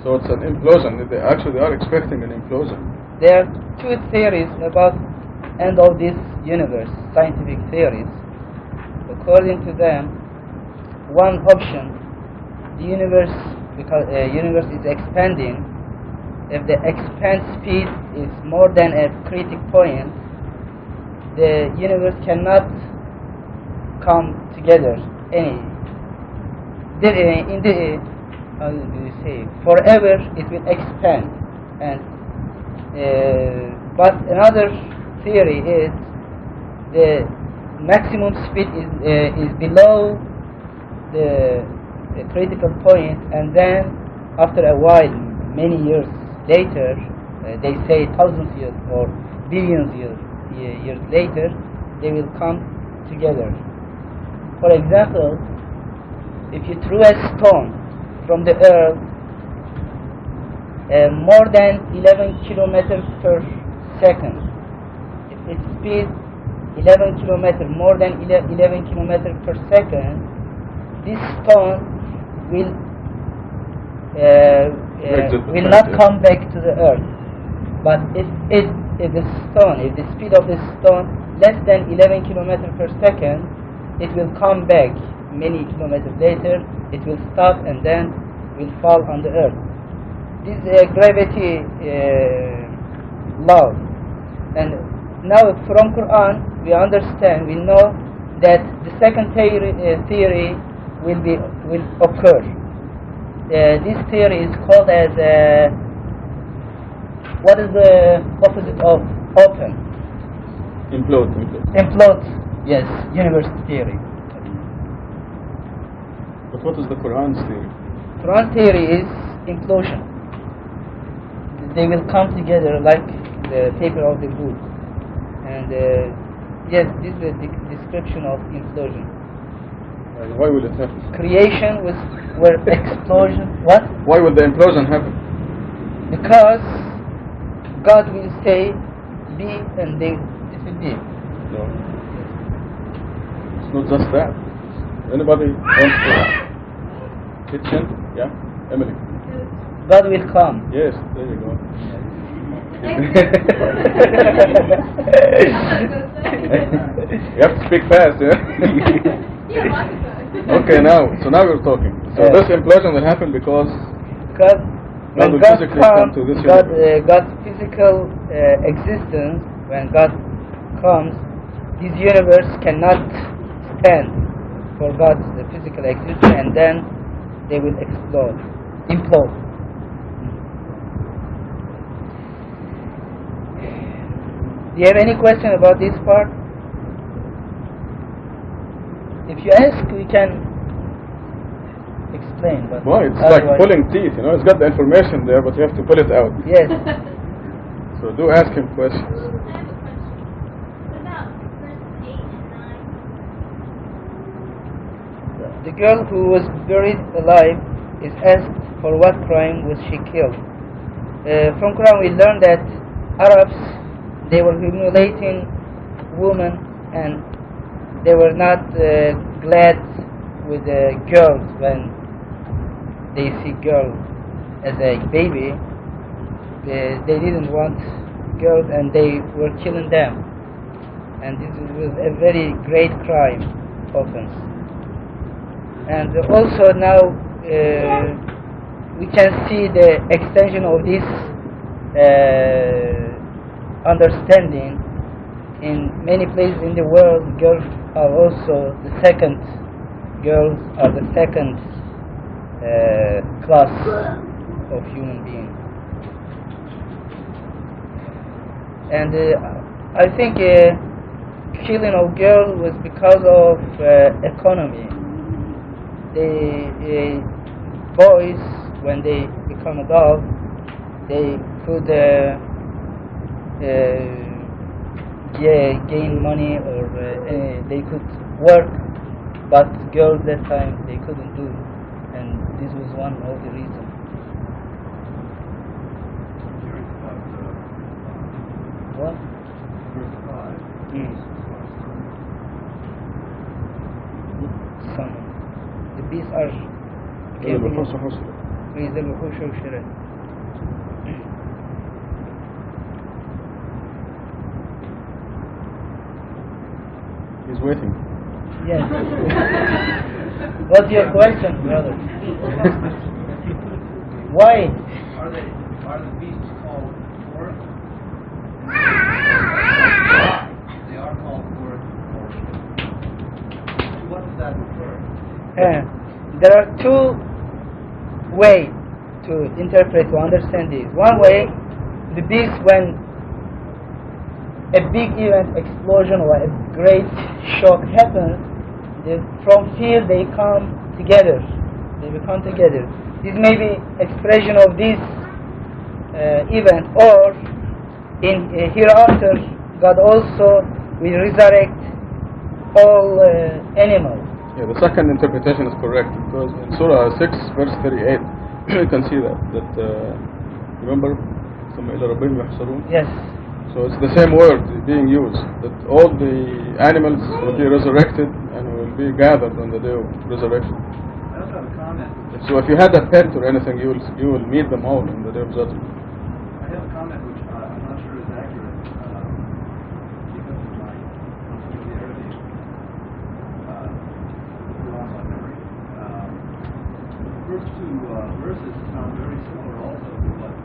So it's an implosion. They are expecting an implosion. There are two theories about end of this universe, scientific theories. According to them, one option, the universe, because universe is expanding, if the expand speed is more than a critical point, the universe cannot come together how do you say, forever it will expand. And but another theory is the maximum speed is below the critical point, and then after a while, many years later, they say thousands years or billions years later, they will come together. For example, if you threw a stone from the earth more than 11 kilometers per second, if its speed 11 kilometers, more than 11 kilometers per second, this stone will not come back to the earth. But if the speed of the stone less than 11 kilometers per second, it will come back many kilometers later. It will stop and then will fall on the earth. This is a gravity law. And now from Quran we understand, we know that the second theory will occur. This theory is called as what is the opposite of open? Implode. Yes, universe theory. But what is the Quran's theory? Quran theory is implosion. They will come together like the paper of the book. And yes, this is the description of implosion. Why will it happen? Creation where explosion. What? Why would the implosion happen? Because God will say be, and it will be. No. It's not just that. Anybody wants to kitchen? Yeah, Emily. God will come. Yes, there you go. You have to speak fast, yeah? Okay, now we're talking. So this implosion will happen because when will God physically comes, come to this God's physical existence, when God comes, this universe cannot stand for God's physical existence, and then they will implode. Do you have any question about this part? If you ask, we can explain. But why? It's like pulling teeth, It's got the information there, but you have to pull it out. Yes. So do ask him questions. I have a question. What about verses 8 and 9? The girl who was buried alive is asked for what crime was she killed. From Quran we learn that Arabs, they were humiliating women, and they were not glad with the girls when they see girls as a baby. They didn't want girls, and they were killing them. And this was a very great crime, offense. And also now we can see the extension of this understanding in many places in the world. Girls are the second class of human beings. And I think killing of girls was because of economy. The boys, when they become adults, they could gain money, or they could work, but girls that time they couldn't do, and this was one of the reasons. What? Some. The beasts are He's waiting. Yes. What's your question, brother? Why? Are the beasts called fourth? They are called fourth. To what does that refer? There are two ways to interpret, to understand this. One way, the beast, when a big event, explosion, or a great shock happens, from fear they come together. They become together. This may be expression of this event, or in hereafter, God also will resurrect all animals. Yeah, the second interpretation is correct, because in Surah 6, verse 38, you can see that remember, yes. So it's the same word being used, that all the animals will be resurrected and will be gathered on the day of resurrection. I also have a comment. So if you had a pet or anything, you will meet them all on the day of judgment. I have a comment which I'm not sure is accurate because of my familiarity lost my memory. The first two verses sound very similar also to what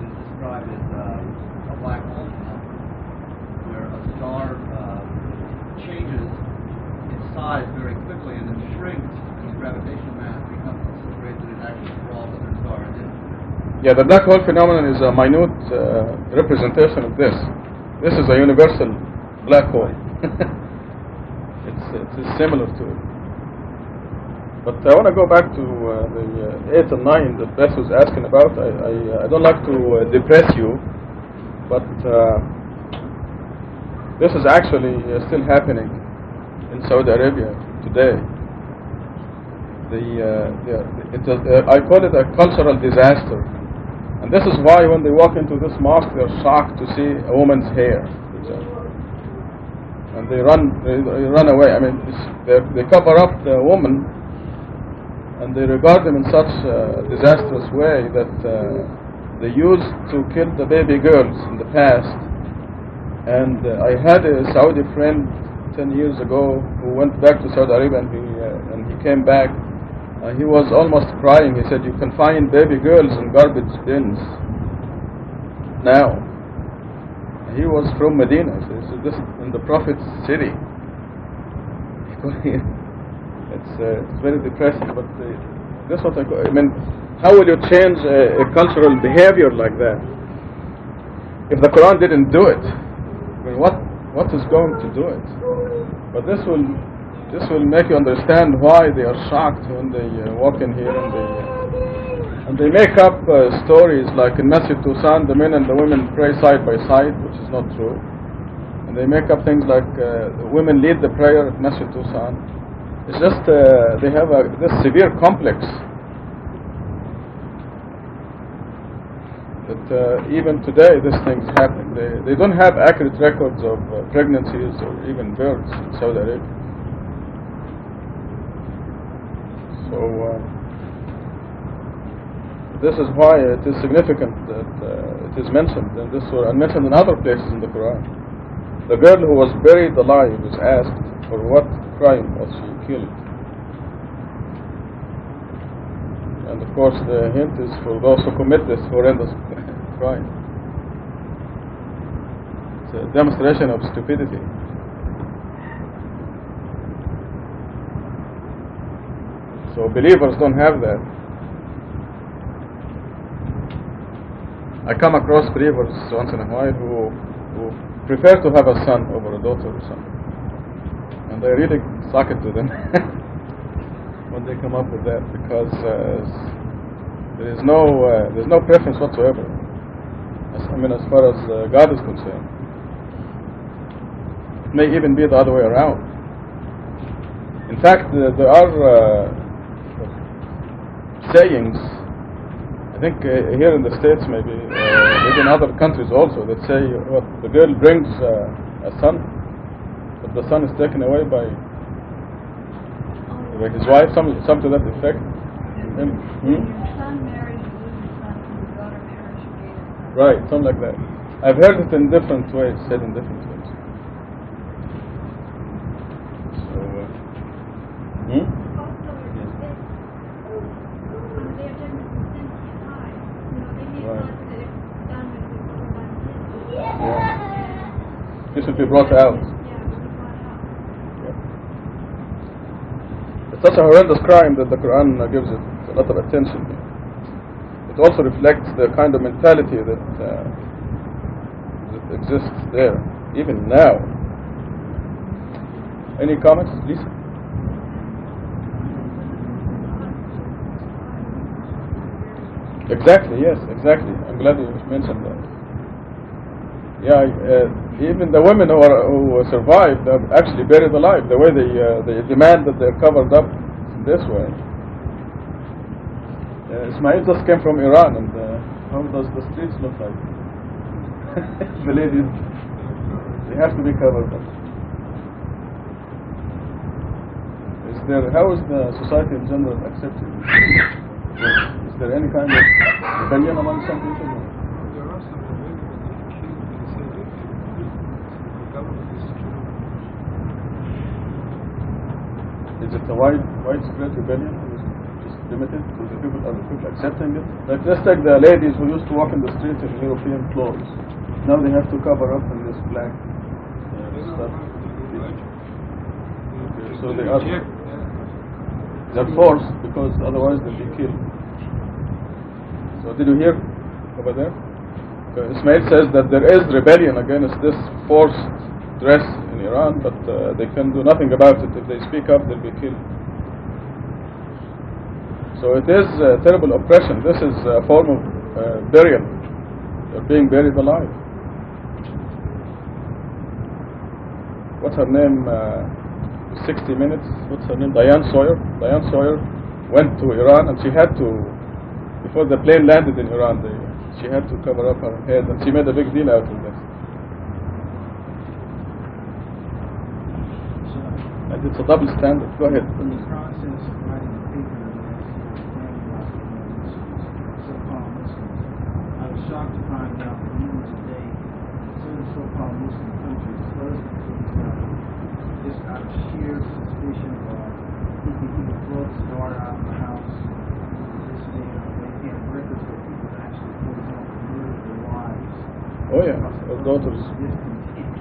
is described as a black hole phenomenon, where a star changes its size very quickly and then shrinks, and the gravitational mass becomes so great that it actually draws other stars in. Yeah, the black hole phenomenon is a minute representation of this. This is a universal black hole. It's similar to it. But I want to go back to the 8 and 9 that Beth was asking about. I don't like to depress you, but this is actually still happening in Saudi Arabia today. I call it a cultural disaster. And this is why when they walk into this mosque, they're shocked to see a woman's hair, for example. And they run away. I mean, they cover up the woman, and they regard them in such a disastrous way that they used to kill the baby girls in the past. And I had a Saudi friend 10 years ago who went back to Saudi Arabia, and he came back. He was almost crying. He said, "You can find baby girls in garbage bins now." He was from Medina. So this is in the Prophet's city. It's very depressing. But this is what I mean. How will you change a cultural behavior like that if the Quran didn't do it? I mean, what is going to do it? But this will make you understand why they are shocked when they walk in here, and they make up stories like in Masjid Tucson, the men and the women pray side by side, which is not true. And they make up things like the women lead the prayer at Masjid Tucson. It's just they have this severe complex that even today this thing is happening. They don't have accurate records of pregnancies or even births in Saudi Arabia. So this is why it is significant that it is mentioned in this surah and mentioned in other places in the Quran. The girl who was buried alive was asked, for what crime was she killed? And of course the hint is for those who commit this horrendous crime. It's a demonstration of stupidity. So believers don't have that. I come across believers once in a while who prefer to have a son over a daughter or something, and I really suck it to them when they come up with that, because there's no preference whatsoever. As far as God is concerned, it may even be the other way around. In fact, there are sayings, I think here in the States, maybe in other countries also, that say what the girl brings a son, but the son is taken away by his wife, some to that effect. Your son marries, you lose your son. Your daughter marries, you gain a son. Right, something like that. I've heard it in different ways, said in different ways. So, this should be brought out. It's such a horrendous crime that the Quran gives it a lot of attention. It also reflects the kind of mentality that exists there, even now. Any comments, Lisa? Exactly, yes, exactly. I'm glad you mentioned that. Yeah, even the women who survived are actually buried alive. The way they demand that they're covered up this way. Ismail just came from Iran, and how does the streets look like? The ladies, they have to be covered up. How is the society in general accepted? Is there any kind of rebellion among some people? There are some women that are killed in the same way. The government is Is it a widespread rebellion, or is it just limited to the people? Are the people accepting it? Like, let's take the ladies who used to walk in the streets in European clothes. Now they have to cover up in this black stuff. So they are. They're forced, because otherwise they'll be killed. So did you hear over there? Ismail says that there is rebellion against this forced dress in Iran, but they can do nothing about it. If they speak up, they'll be killed. So it is terrible oppression. This is a form of burial. They're being buried alive. What's her name? 60 Minutes. What's her name? Diane Sawyer. Diane Sawyer went to Iran, and she had to, before the plane landed in Iran, she had to cover up her head, and she made a big deal out of this. And it's a double standard. Go ahead. In the process of writing the paper so-called Muslims, I was shocked to find out that even today, certain so-called Muslim countries, husbands just out of sheer suspicion of keeping people close, daughter out of the house, this thing, they have records where people actually, for example, murdered their wives. Oh yeah, or daughters. Discontent.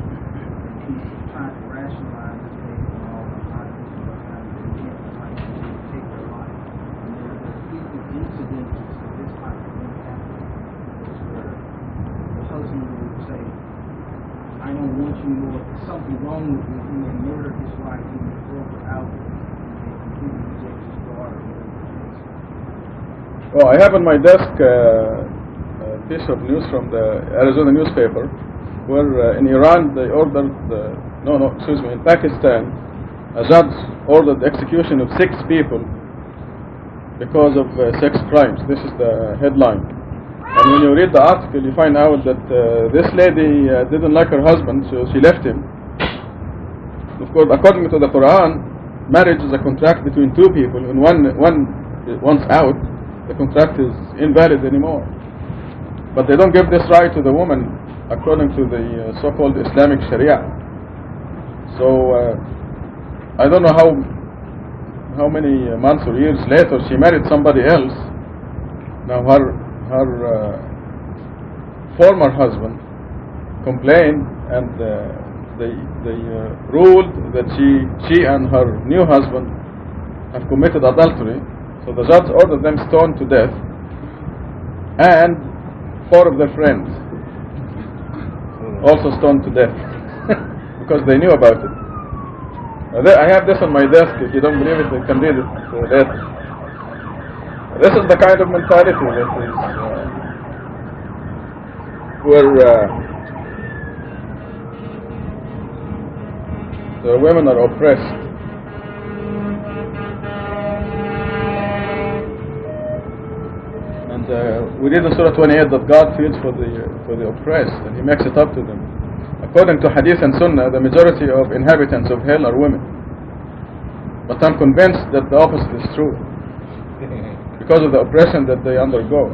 And he's trying to rationalize this thing and all the hard people are having content, like to take their life. And there are frequent incidences of this type of thing happening, where the husband will say, I don't want you more, there's something wrong with you. He may murder his wife, he may throw her out, he may completely reject his daughter. Oh, I have on my desk a piece of news from the Arizona newspaper, where in Iran they ordered, in Pakistan, a judge ordered the execution of 6 people because of sex crimes. This is the headline. And when you read the article, you find out that this lady didn't like her husband, so she left him. Of course, according to the Quran, marriage is a contract between 2 people, and once out, the contract is invalid anymore. But they don't give this right to the woman, according to the so-called Islamic Sharia. So I don't know how many months or years later she married somebody else. Now her former husband complained, and they ruled that she and her new husband have committed adultery. So the judge ordered them stoned to death, and 4 of their friends also stoned to death because they knew about it. I have this on my desk. If you don't believe it, you can read it later. This is the kind of mentality that is where the women are oppressed. And we read in Surah 28 that God feels for the oppressed, and He makes it up to them. According to Hadith and Sunnah, the majority of inhabitants of hell are women. But I'm convinced that the opposite is true, because of the oppression that they undergo.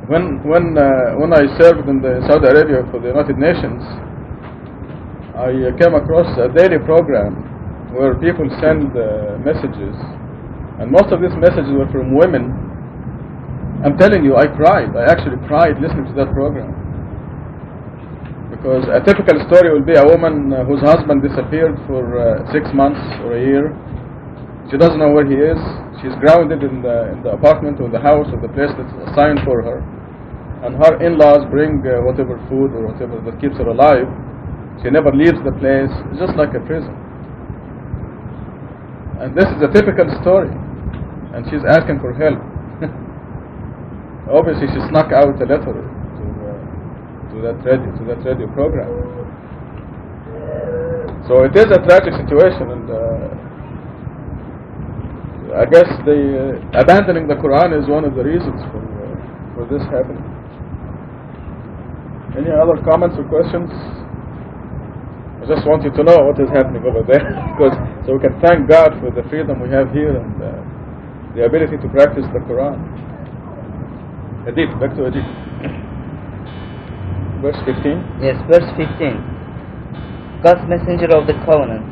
When I served in Saudi Arabia for the United Nations, I came across a daily program where people send messages, and most of these messages were from women. I'm telling you, I cried. I actually cried listening to that program. Because a typical story will be a woman whose husband disappeared for 6 months or a year. She doesn't know where he is. She's grounded in the apartment or the house or the place that's assigned for her. And her in-laws bring whatever food or whatever that keeps her alive. She never leaves the place. It's just like a prison. And this is a typical story. And she's asking for help. Obviously she snuck out a letter to that radio program. So it is a tragic situation, and I guess abandoning the Quran is one of the reasons for this happening. Any other comments or questions? I just want you to know what is happening over there, so we can thank God for the freedom we have here and the ability to practice the Quran. Edip, back to Edip. Verse 15. Yes, verse 15. God's messenger of the covenant.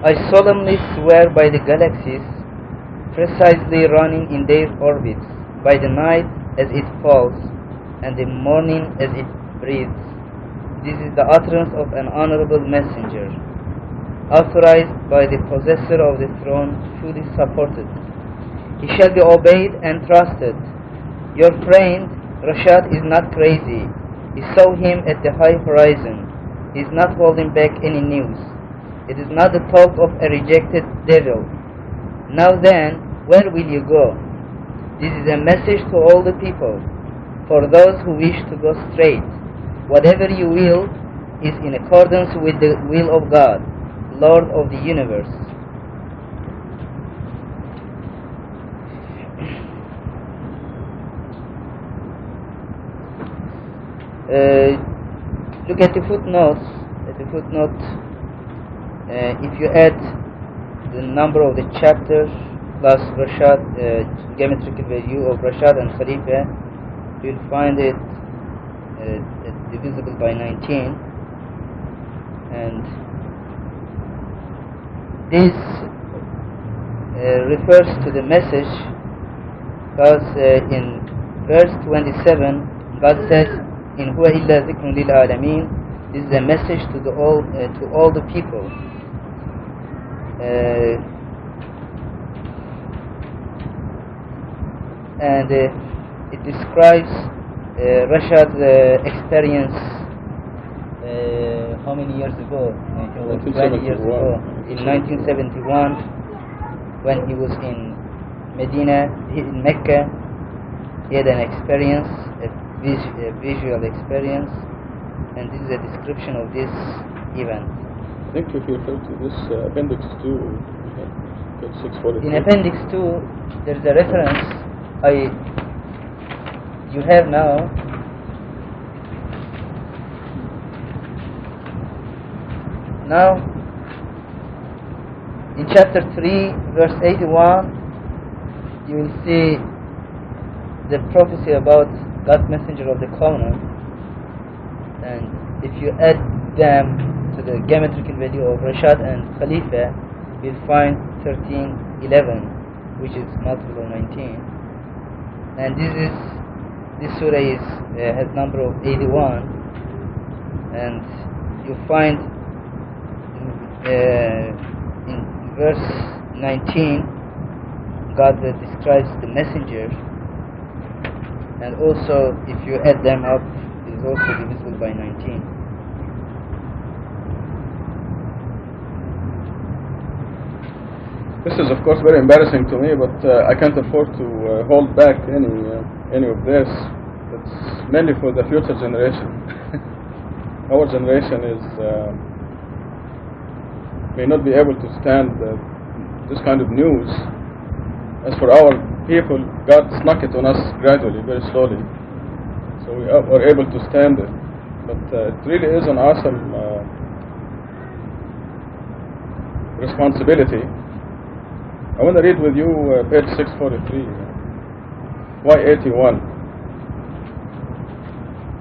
I solemnly swear by the galaxies, precisely running in their orbits, by the night as it falls, and the morning as it breathes. This is the utterance of an honorable messenger, authorized by the possessor of the throne, fully supported. He shall be obeyed and trusted. Your friend Rashad is not crazy. He saw him at the high horizon. He is not holding back any news. It is not the talk of a rejected devil. Now then, where will you go? This is a message to all the people, for those who wish to go straight. Whatever you will is in accordance with the will of God, Lord of the universe. Look at the footnotes. If you add the number of the chapters plus Rashad, geometrical value of Rashad and Khalifa, you'll find it divisible by 19. And this refers to the message, because in verse 27 God says, in huwa illa dhikrun lil alamin. This is a message to all the people. And it describes Rashad's experience how many years ago? It was 20 years ago, in 1971, when he was in Medina, in Mecca. He had an experience, a visual experience, and this is a description of this event. I think if you refer to this Appendix 2, page 643. In Appendix 2, there is a reference you have now. Now, in chapter 3, verse 81, you will see the prophecy about God's messenger of the covenant, and if you add them to the geometrical value of Rashad and Khalifa, you'll find 1311, which is multiple of 19. And this surah has number of 81, and you find in verse 19, God describes the messenger, and also if you add them up, it is also divisible by 19. This is, of course, very embarrassing to me, but I can't afford to hold back any of this. It's mainly for the future generation. Our generation may not be able to stand this kind of news. As for our people, God snuck it on us gradually, very slowly, so we were able to stand it. But it really is an awesome responsibility. I want to read with you page 643, Y81.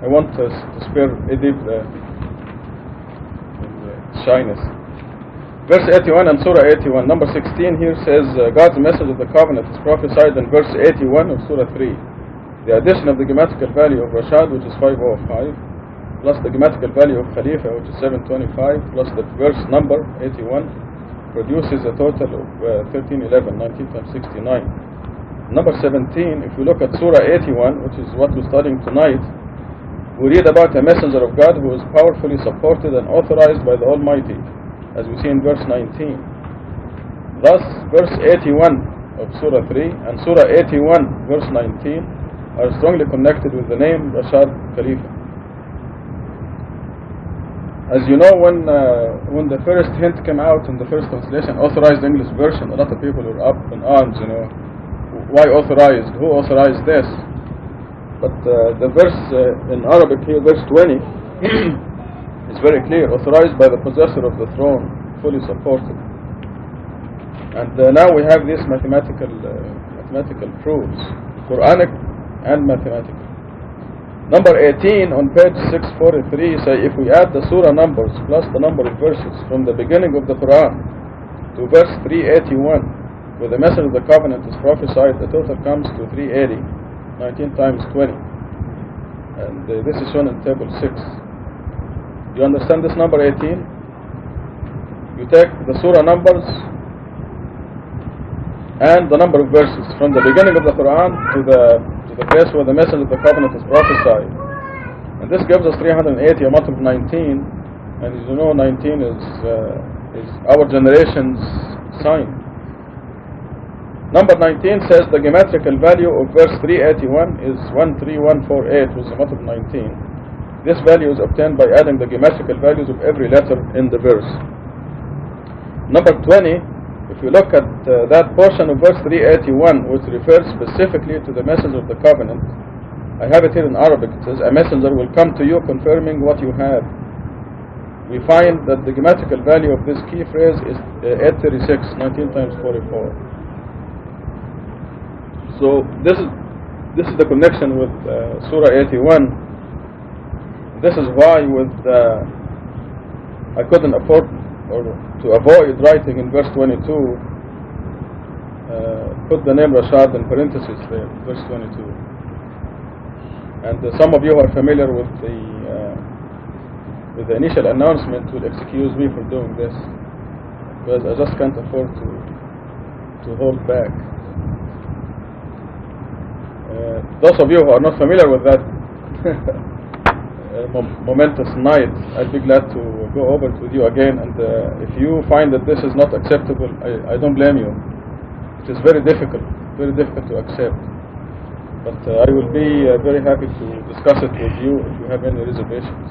I want to spare Edip the shyness. Verse 81 and Surah 81. Number 16 here says, God's message of the covenant is prophesied in verse 81 of Surah 3. The addition of the grammatical value of Rashad, which is 505, plus the grammatical value of Khalifa, which is 725, plus the verse number 81, produces a total of 1311, 19 times 69. Number 17, if we look at Surah 81, which is what we're studying tonight, we read about a messenger of God who is powerfully supported and authorized by the Almighty, as we see in verse 19. Thus, verse 81 of Surah 3 and Surah 81, verse 19, are strongly connected with the name Rashad Khalifa. As you know, when the first hint came out in the first translation, authorized English version, a lot of people were up in arms, why authorized? Who authorized this? But the verse in Arabic here, verse 20, is very clear, authorized by the possessor of the throne, fully supported. And now we have these mathematical proofs, Quranic and mathematical. Number 18 on page 643 say if we add the surah numbers plus the number of verses from the beginning of the Quran to verse 381, where the message of the covenant is prophesied, the total comes to 380, 19 times 20. And this is shown in table 6. Do you understand this number 18? You take the surah numbers and the number of verses from the beginning of the Quran to the place where the message of the covenant is prophesied, and this gives us 380, a multiple of 19, and as you know, 19 is our generation's sign. Number 19 says the geometrical value of verse 381 is 13148, which is a multiple of 19. This value is obtained by adding the geometrical values of every letter in the verse. Number 20, if you look at that portion of verse 381, which refers specifically to the message of the covenant, I have it here in Arabic. It says, a messenger will come to you confirming what you have. We find that the grammatical value of this key phrase is 836, 19 times 44. So this is the connection with Surah 81. This is why I couldn't afford, or to avoid writing in verse 22, put the name Rashad in parentheses there, verse 22. And some of you who are familiar with the initial announcement will excuse me for doing this, because I just can't afford to hold back. Those of you who are not familiar with that momentous night, I'd be glad to go over it with you again, and if you find that this is not acceptable, I don't blame you. It is very difficult to accept, but I will be very happy to discuss it with you if you have any reservations.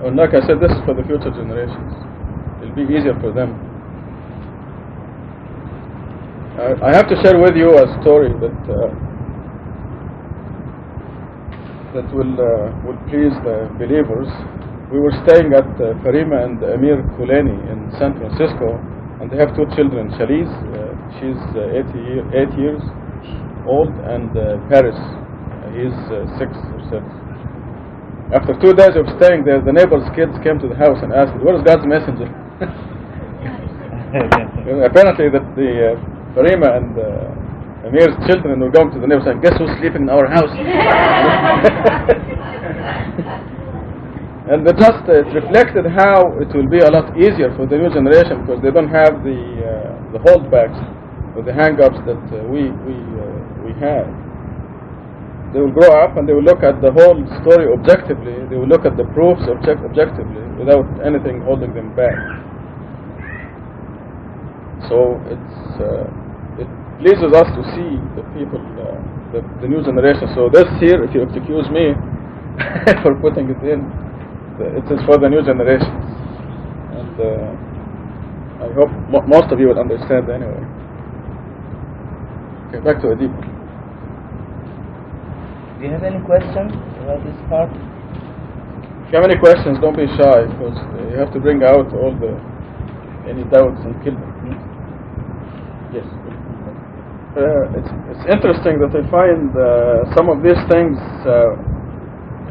And like I said, this is for the future generations. It'll be easier for them. I have to share with you a story that will please the believers. We were staying at Farima and Amir Kulani in San Francisco, and they have two children, Shaliz, she's 8 years old, and Paris, he's 6 or 7. After 2 days of staying there, the neighbor's kids came to the house and asked, where is God's messenger? Apparently that the Farima and Amir's children were going to the neighbor saying, guess who's sleeping in our house? And it reflected how it will be a lot easier for the new generation because they don't have the holdbacks or the hang-ups that we have. They will grow up and they will look at the whole story objectively. They will look at the proofs objectively without anything holding them back. So it pleases us to see the people, the new generation. So this here, if you excuse me for putting it in, it is for the new generation. And I hope most of you will understand anyway. Okay, back to Edip. Do you have any questions about this part? If you have any questions, don't be shy, because you have to bring out all any doubts and kill them. Yes. It's interesting that I find some of these things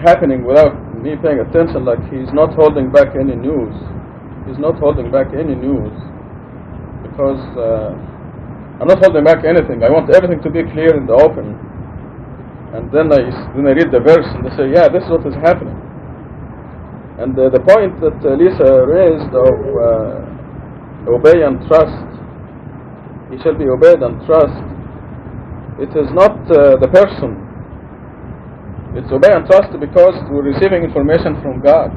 happening without me paying attention, like he's not holding back any news. He's not holding back any news, because I'm not holding back anything. I want everything to be clear in the open. And then I read the verse and they say, yeah, this is what is happening. And the point that Lisa raised of obey and trust, he shall be obeyed and trust, it is not the person. It's obey and trust because we're receiving information from God.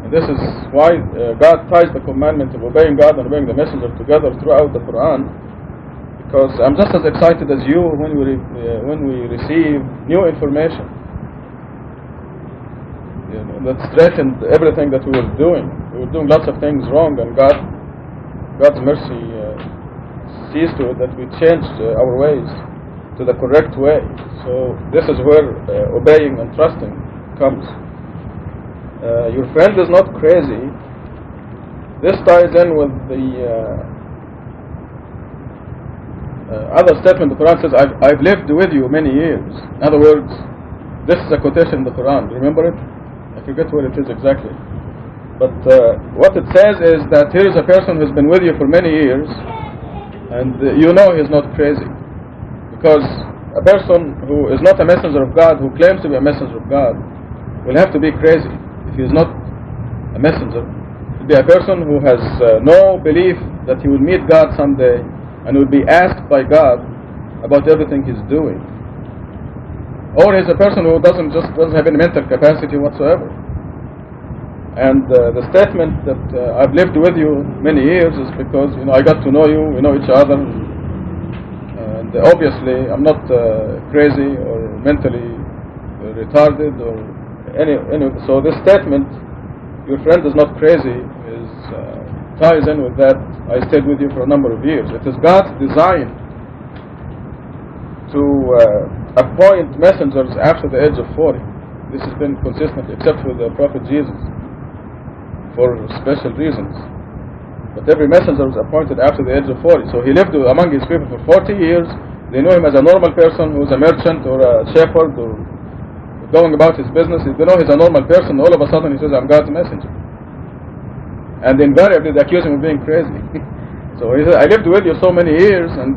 And this is why God ties the commandment of obeying God and obeying the messenger together throughout the Quran. Because I'm just as excited as you when we receive new information. That straightened everything that we were doing. We were doing lots of things wrong, and God's mercy sees to it that we changed our ways to the correct way. So this is where obeying and trusting comes. Your friend is not crazy. This ties in with the other statement. The Quran says, I've lived with you many years. In other words, this is a quotation in the Quran. Remember it? I forget what it is exactly. But what it says is that here is a person who's been with you for many years, and you know he's not crazy. Because a person who is not a messenger of God, who claims to be a messenger of God, will have to be crazy. If he is not a messenger, he'll be a person who has no belief that he will meet God someday, and will be asked by God about everything he's doing. Or he's a person who doesn't have any mental capacity whatsoever. And the statement that I've lived with you many years is because I got to know you, we know each other, and obviously I'm not crazy or mentally retarded or any. So this statement, your friend is not crazy, is ties in with that. I stayed with you for a number of years. It is God's design to appoint messengers after the age of 40. This has been consistent, except for the Prophet Jesus, for special reasons. But every messenger was appointed after the age of 40. So he lived among his people for 40 years. They knew him as a normal person who's a merchant or a shepherd or going about his business. They know he's a normal person. All of a sudden he says, I'm God's messenger. And invariably they accuse him of being crazy. So he said, I lived with you so many years, and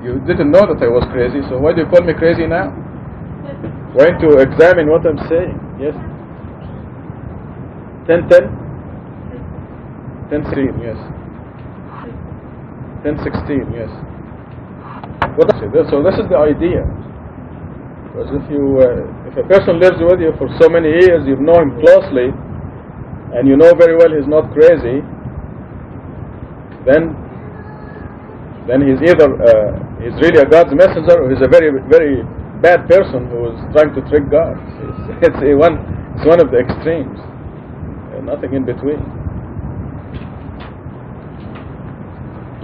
you didn't know that I was crazy, so why do you call me crazy now? Trying to examine what I'm saying. Yes? 10:10? 10:16, yes. 10:16, yes. What I say? So this is the idea. Because if a person lives with you for so many years, you've known him closely, and you know very well he's not crazy, then he's either he's really a God's messenger, or he's a very, very bad person who is trying to trick God. It's one of the extremes, nothing in between.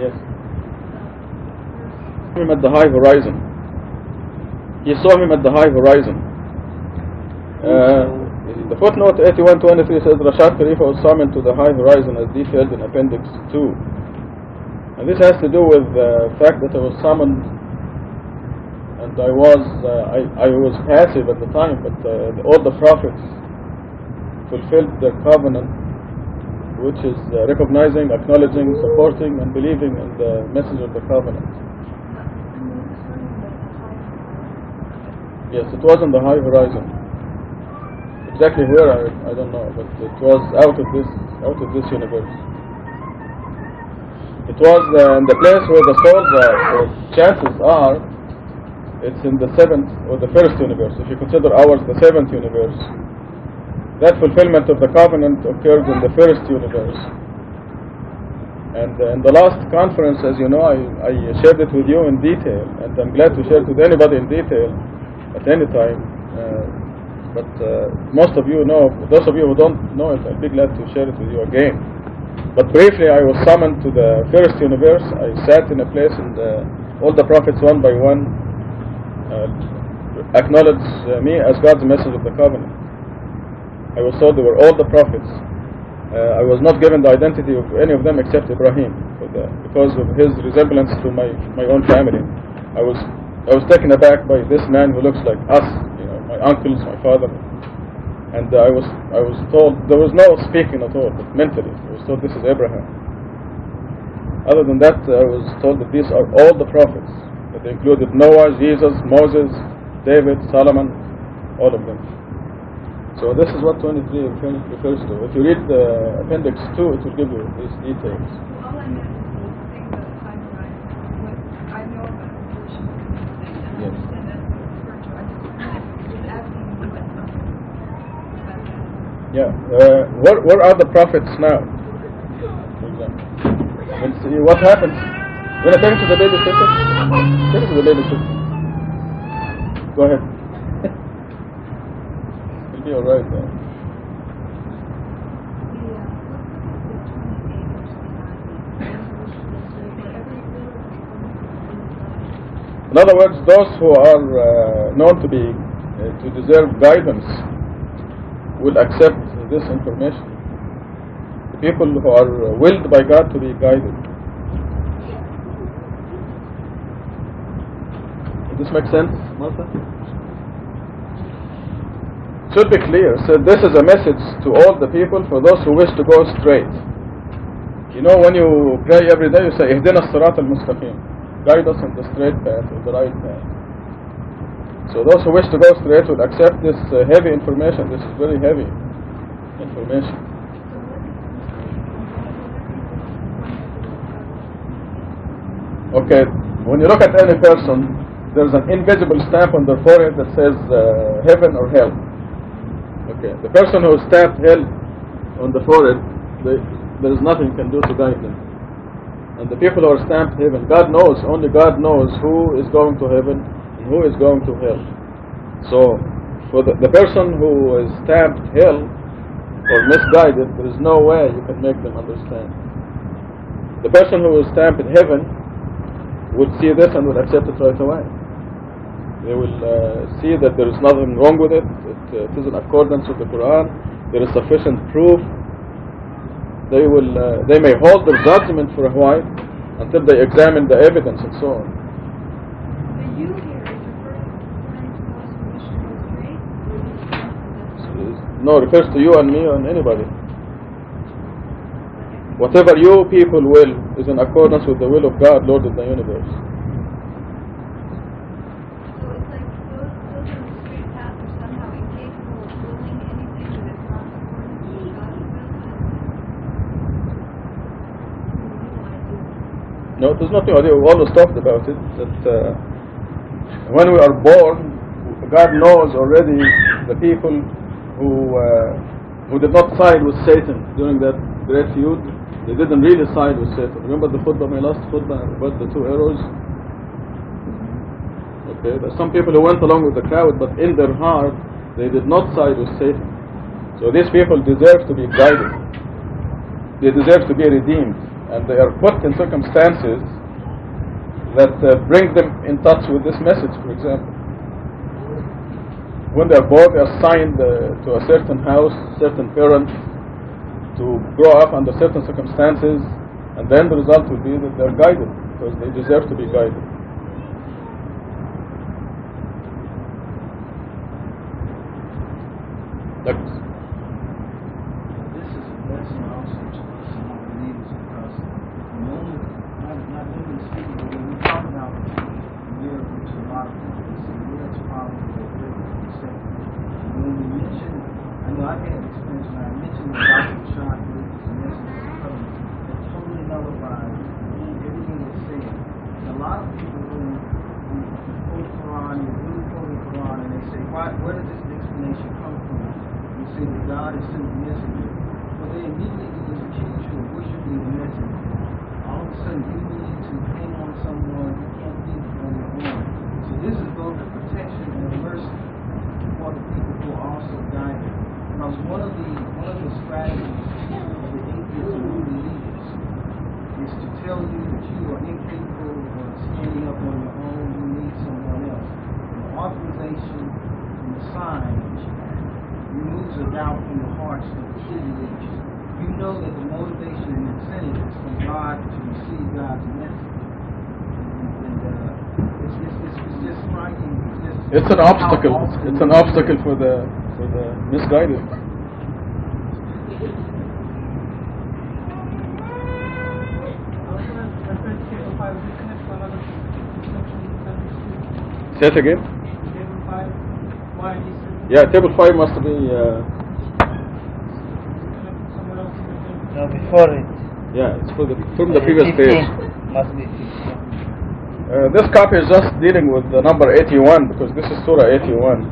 Yes. Him at the high horizon. He saw him at the high horizon. The footnote 8123 says Rashad Khalifa was summoned to the high horizon as detailed in Appendix 2. And this has to do with the fact that I was summoned, and I was passive at the time, but all the prophets fulfilled their covenant, which is recognizing, acknowledging, supporting, and believing in the message of the covenant. Yes, it was on the high horizon. Exactly where, I don't know, but it was out of this universe. It was in the place where the souls are, or chances are, it's in the seventh or the first universe. If you consider ours the seventh universe, that fulfillment of the covenant occurred in the first universe. And in the last conference, as you know, I shared it with you in detail, and I'm glad to share it with anybody in detail at any time. But most of you know, those of you who don't know it, I'll be glad to share it with you again. But briefly, I was summoned to the first universe. I sat in a place, and all the prophets, one by one, acknowledged me as God's messenger of the covenant. I was told they were all the prophets. I was not given the identity of any of them except Ibrahim, because of his resemblance to my own family. I was taken aback by this man who looks like us, my uncles, my father, and I was told there was no speaking at all, but mentally I was told this is Abraham. Other than that, I was told that these are all the prophets. That they included Noah, Jesus, Moses, David, Solomon, all of them. So this is what 23 refers to. If you read the appendix 2, it will give you these details. All I meant is the thing about the timeline. What I know about evolution, I understand that's what it's referred to. I just was asking you what about that. Yeah. Where are the prophets now? For example. And see what happens. When I take it to the babysitter, take it to the babysitter. Go ahead. Be all right then. In other words, those who are known to be to deserve guidance will accept this information. The people who are willed by God to be guided. Does this make sense, Martha? Should be clear. So this is a message to all the people, for those who wish to go straight. You know, when you pray every day, you say, "Ihdina as-sirat al-mustaqim," guide us on the straight path, or the right path. So those who wish to go straight will accept this heavy information. This is very heavy information. Okay, when you look at any person, there's an invisible stamp on their forehead that says heaven or hell. Okay, the person who stamped hell on the forehead, there is nothing can do to guide them. And the people who are stamped heaven, God knows, only God knows who is going to heaven and who is going to hell. So, for the person who is stamped hell or misguided, there is no way you can make them understand. The person who is stamped in heaven would see this and would accept it right away. They will see that there is nothing wrong with it. It is in accordance with the Quran. There is sufficient proof. They may hold their judgment for a while until they examine the evidence and so on. The you here is referring to those who wish to go straight? No, it refers to you and me and anybody. Whatever you people will is in accordance with the will of God, Lord of the universe. No, there's nothing. We always talked about it, that when we are born, God knows already the people who did not side with Satan during that great feud. They didn't really side with Satan. Remember the khutbah, my last khutbah, about the two arrows? Okay, there's some people who went along with the crowd, but in their heart, they did not side with Satan. So these people deserve to be guided. They deserve to be redeemed. And they are put in circumstances that bring them in touch with this message, for example. When they are born, they are assigned to a certain house, certain parents, to grow up under certain circumstances, and then the result will be that they are guided, because they deserve to be guided. This is a lesson also to us and our believers, because the moment, not even speaking, but when we talk about miracles to a lot of people, they say, well, it's powerful, they say, when we mention, I God has sent the messenger. But they immediately accuse you of worshiping the messenger. All of a sudden, you need to hang on someone you can't think on your own. So this is both a protection and a mercy for the people who are also guided. Because one of the strategies of the atheist and ruling leaders is to tell you that you are incapable of standing up on your own. You need someone else. And the authorization and the sign removes a doubt from the hearts of the true believers. You know that the motivation and incentive is from God to receive God's message. And it's just striking. It's an obstacle. It's an obstacle for the misguided. Say it again. Yeah, table 5 must be. No, before it. Yeah, it's from the previous page. Must be 15. This copy is just dealing with the number 81 because this is Surah 81.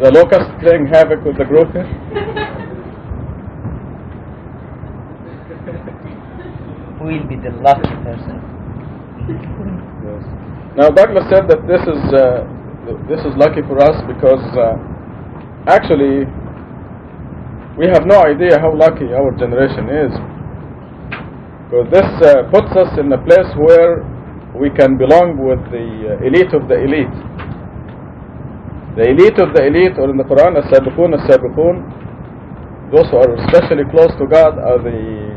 The locust playing havoc with the group here. Who will be the lucky person? Yes. Now Douglas said that this is lucky for us because actually we have no idea how lucky our generation is. Because this puts us in a place where we can belong with the elite of the elite. The elite of the elite, or in the Quran, as-sabiqun, those who are especially close to God are the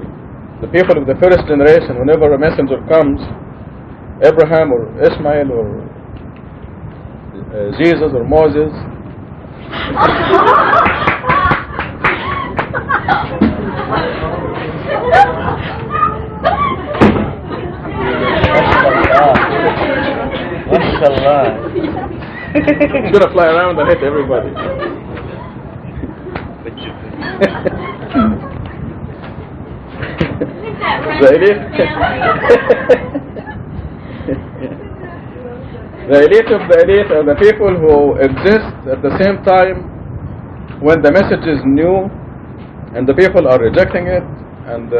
people of the first generation. Whenever a messenger comes, Abraham or Ishmael or Jesus or Moses, it's gonna fly around and hit everybody. The elite of the elite are the people who exist at the same time when the message is new and the people are rejecting it and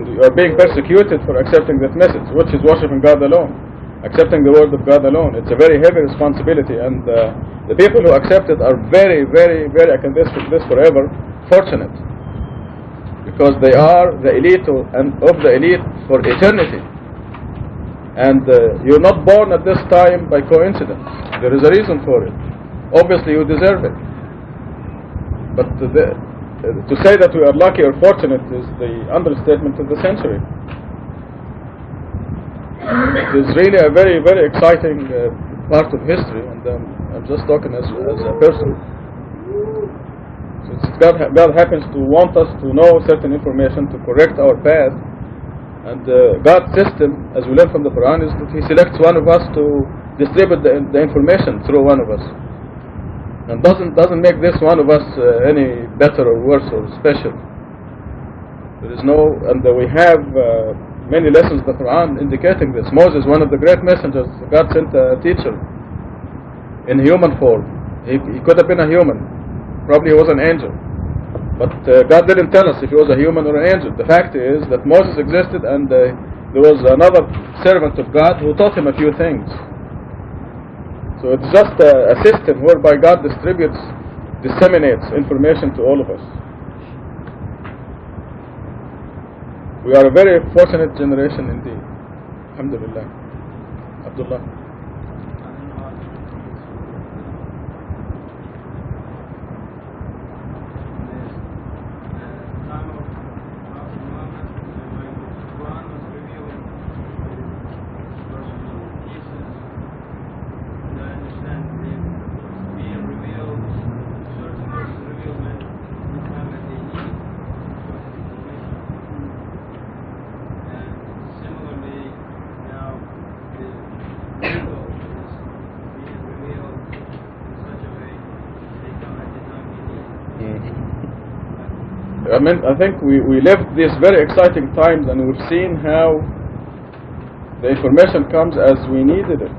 you are being persecuted for accepting that message, which is worshiping God alone, accepting the word of God alone. It's a very heavy responsibility, and the people who accept it are very, very, very, I can this forever, fortunate, because they are the elite of the elite for eternity. And you're not born at this time by coincidence. There is a reason for it. Obviously you deserve it. But to say that we are lucky or fortunate is the understatement of the century. It is really a very, very exciting part of history, and I'm just talking as a person. Since God happens to want us to know certain information to correct our path, and God's system, as we learn from the Quran, is that He selects one of us to distribute the information through one of us, and doesn't make this one of us any better or worse or special. There is no, and we have many lessons in the Quran indicating this. Moses, one of the great messengers, God sent a teacher in human form. He could have been a human. Probably he was an angel. But God didn't tell us if he was a human or an angel. The fact is that Moses existed, and there was another servant of God who taught him a few things. So it's just a system whereby God disseminates information to all of us. We are a very fortunate generation indeed. Alhamdulillah. Abdullah. I think we lived these very exciting times, and we've seen how the information comes as we needed it,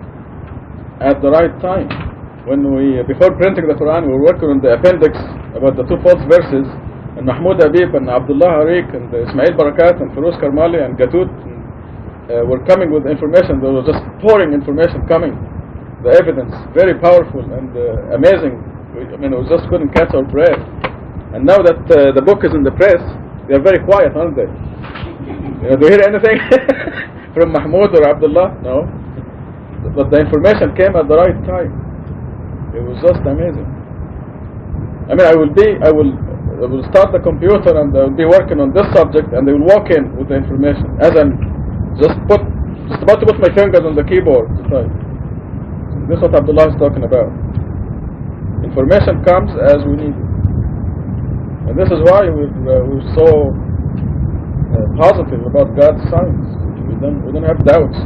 at the right time. When we, before printing the Quran, we were working on the appendix about the two false verses, and Mahmoud Edip and Abdullah Harik and Ismail Barakat and Feroz Karmali and Gatut were coming with information. There was just pouring information coming. The evidence, very powerful and amazing. I mean, we just couldn't catch our breath. And now that the book is in the press, they are very quiet, aren't they? Do you hear anything from Mahmoud or Abdullah? No. But the information came at the right time. It was just amazing. I mean, I will start the computer and I will be working on this subject, and they will walk in with the information as I'm just about to put my fingers on the keyboard to type. This is what Abdullah is talking about. Information comes as we need it, and this is why we're so positive about God's signs. We don't have doubts.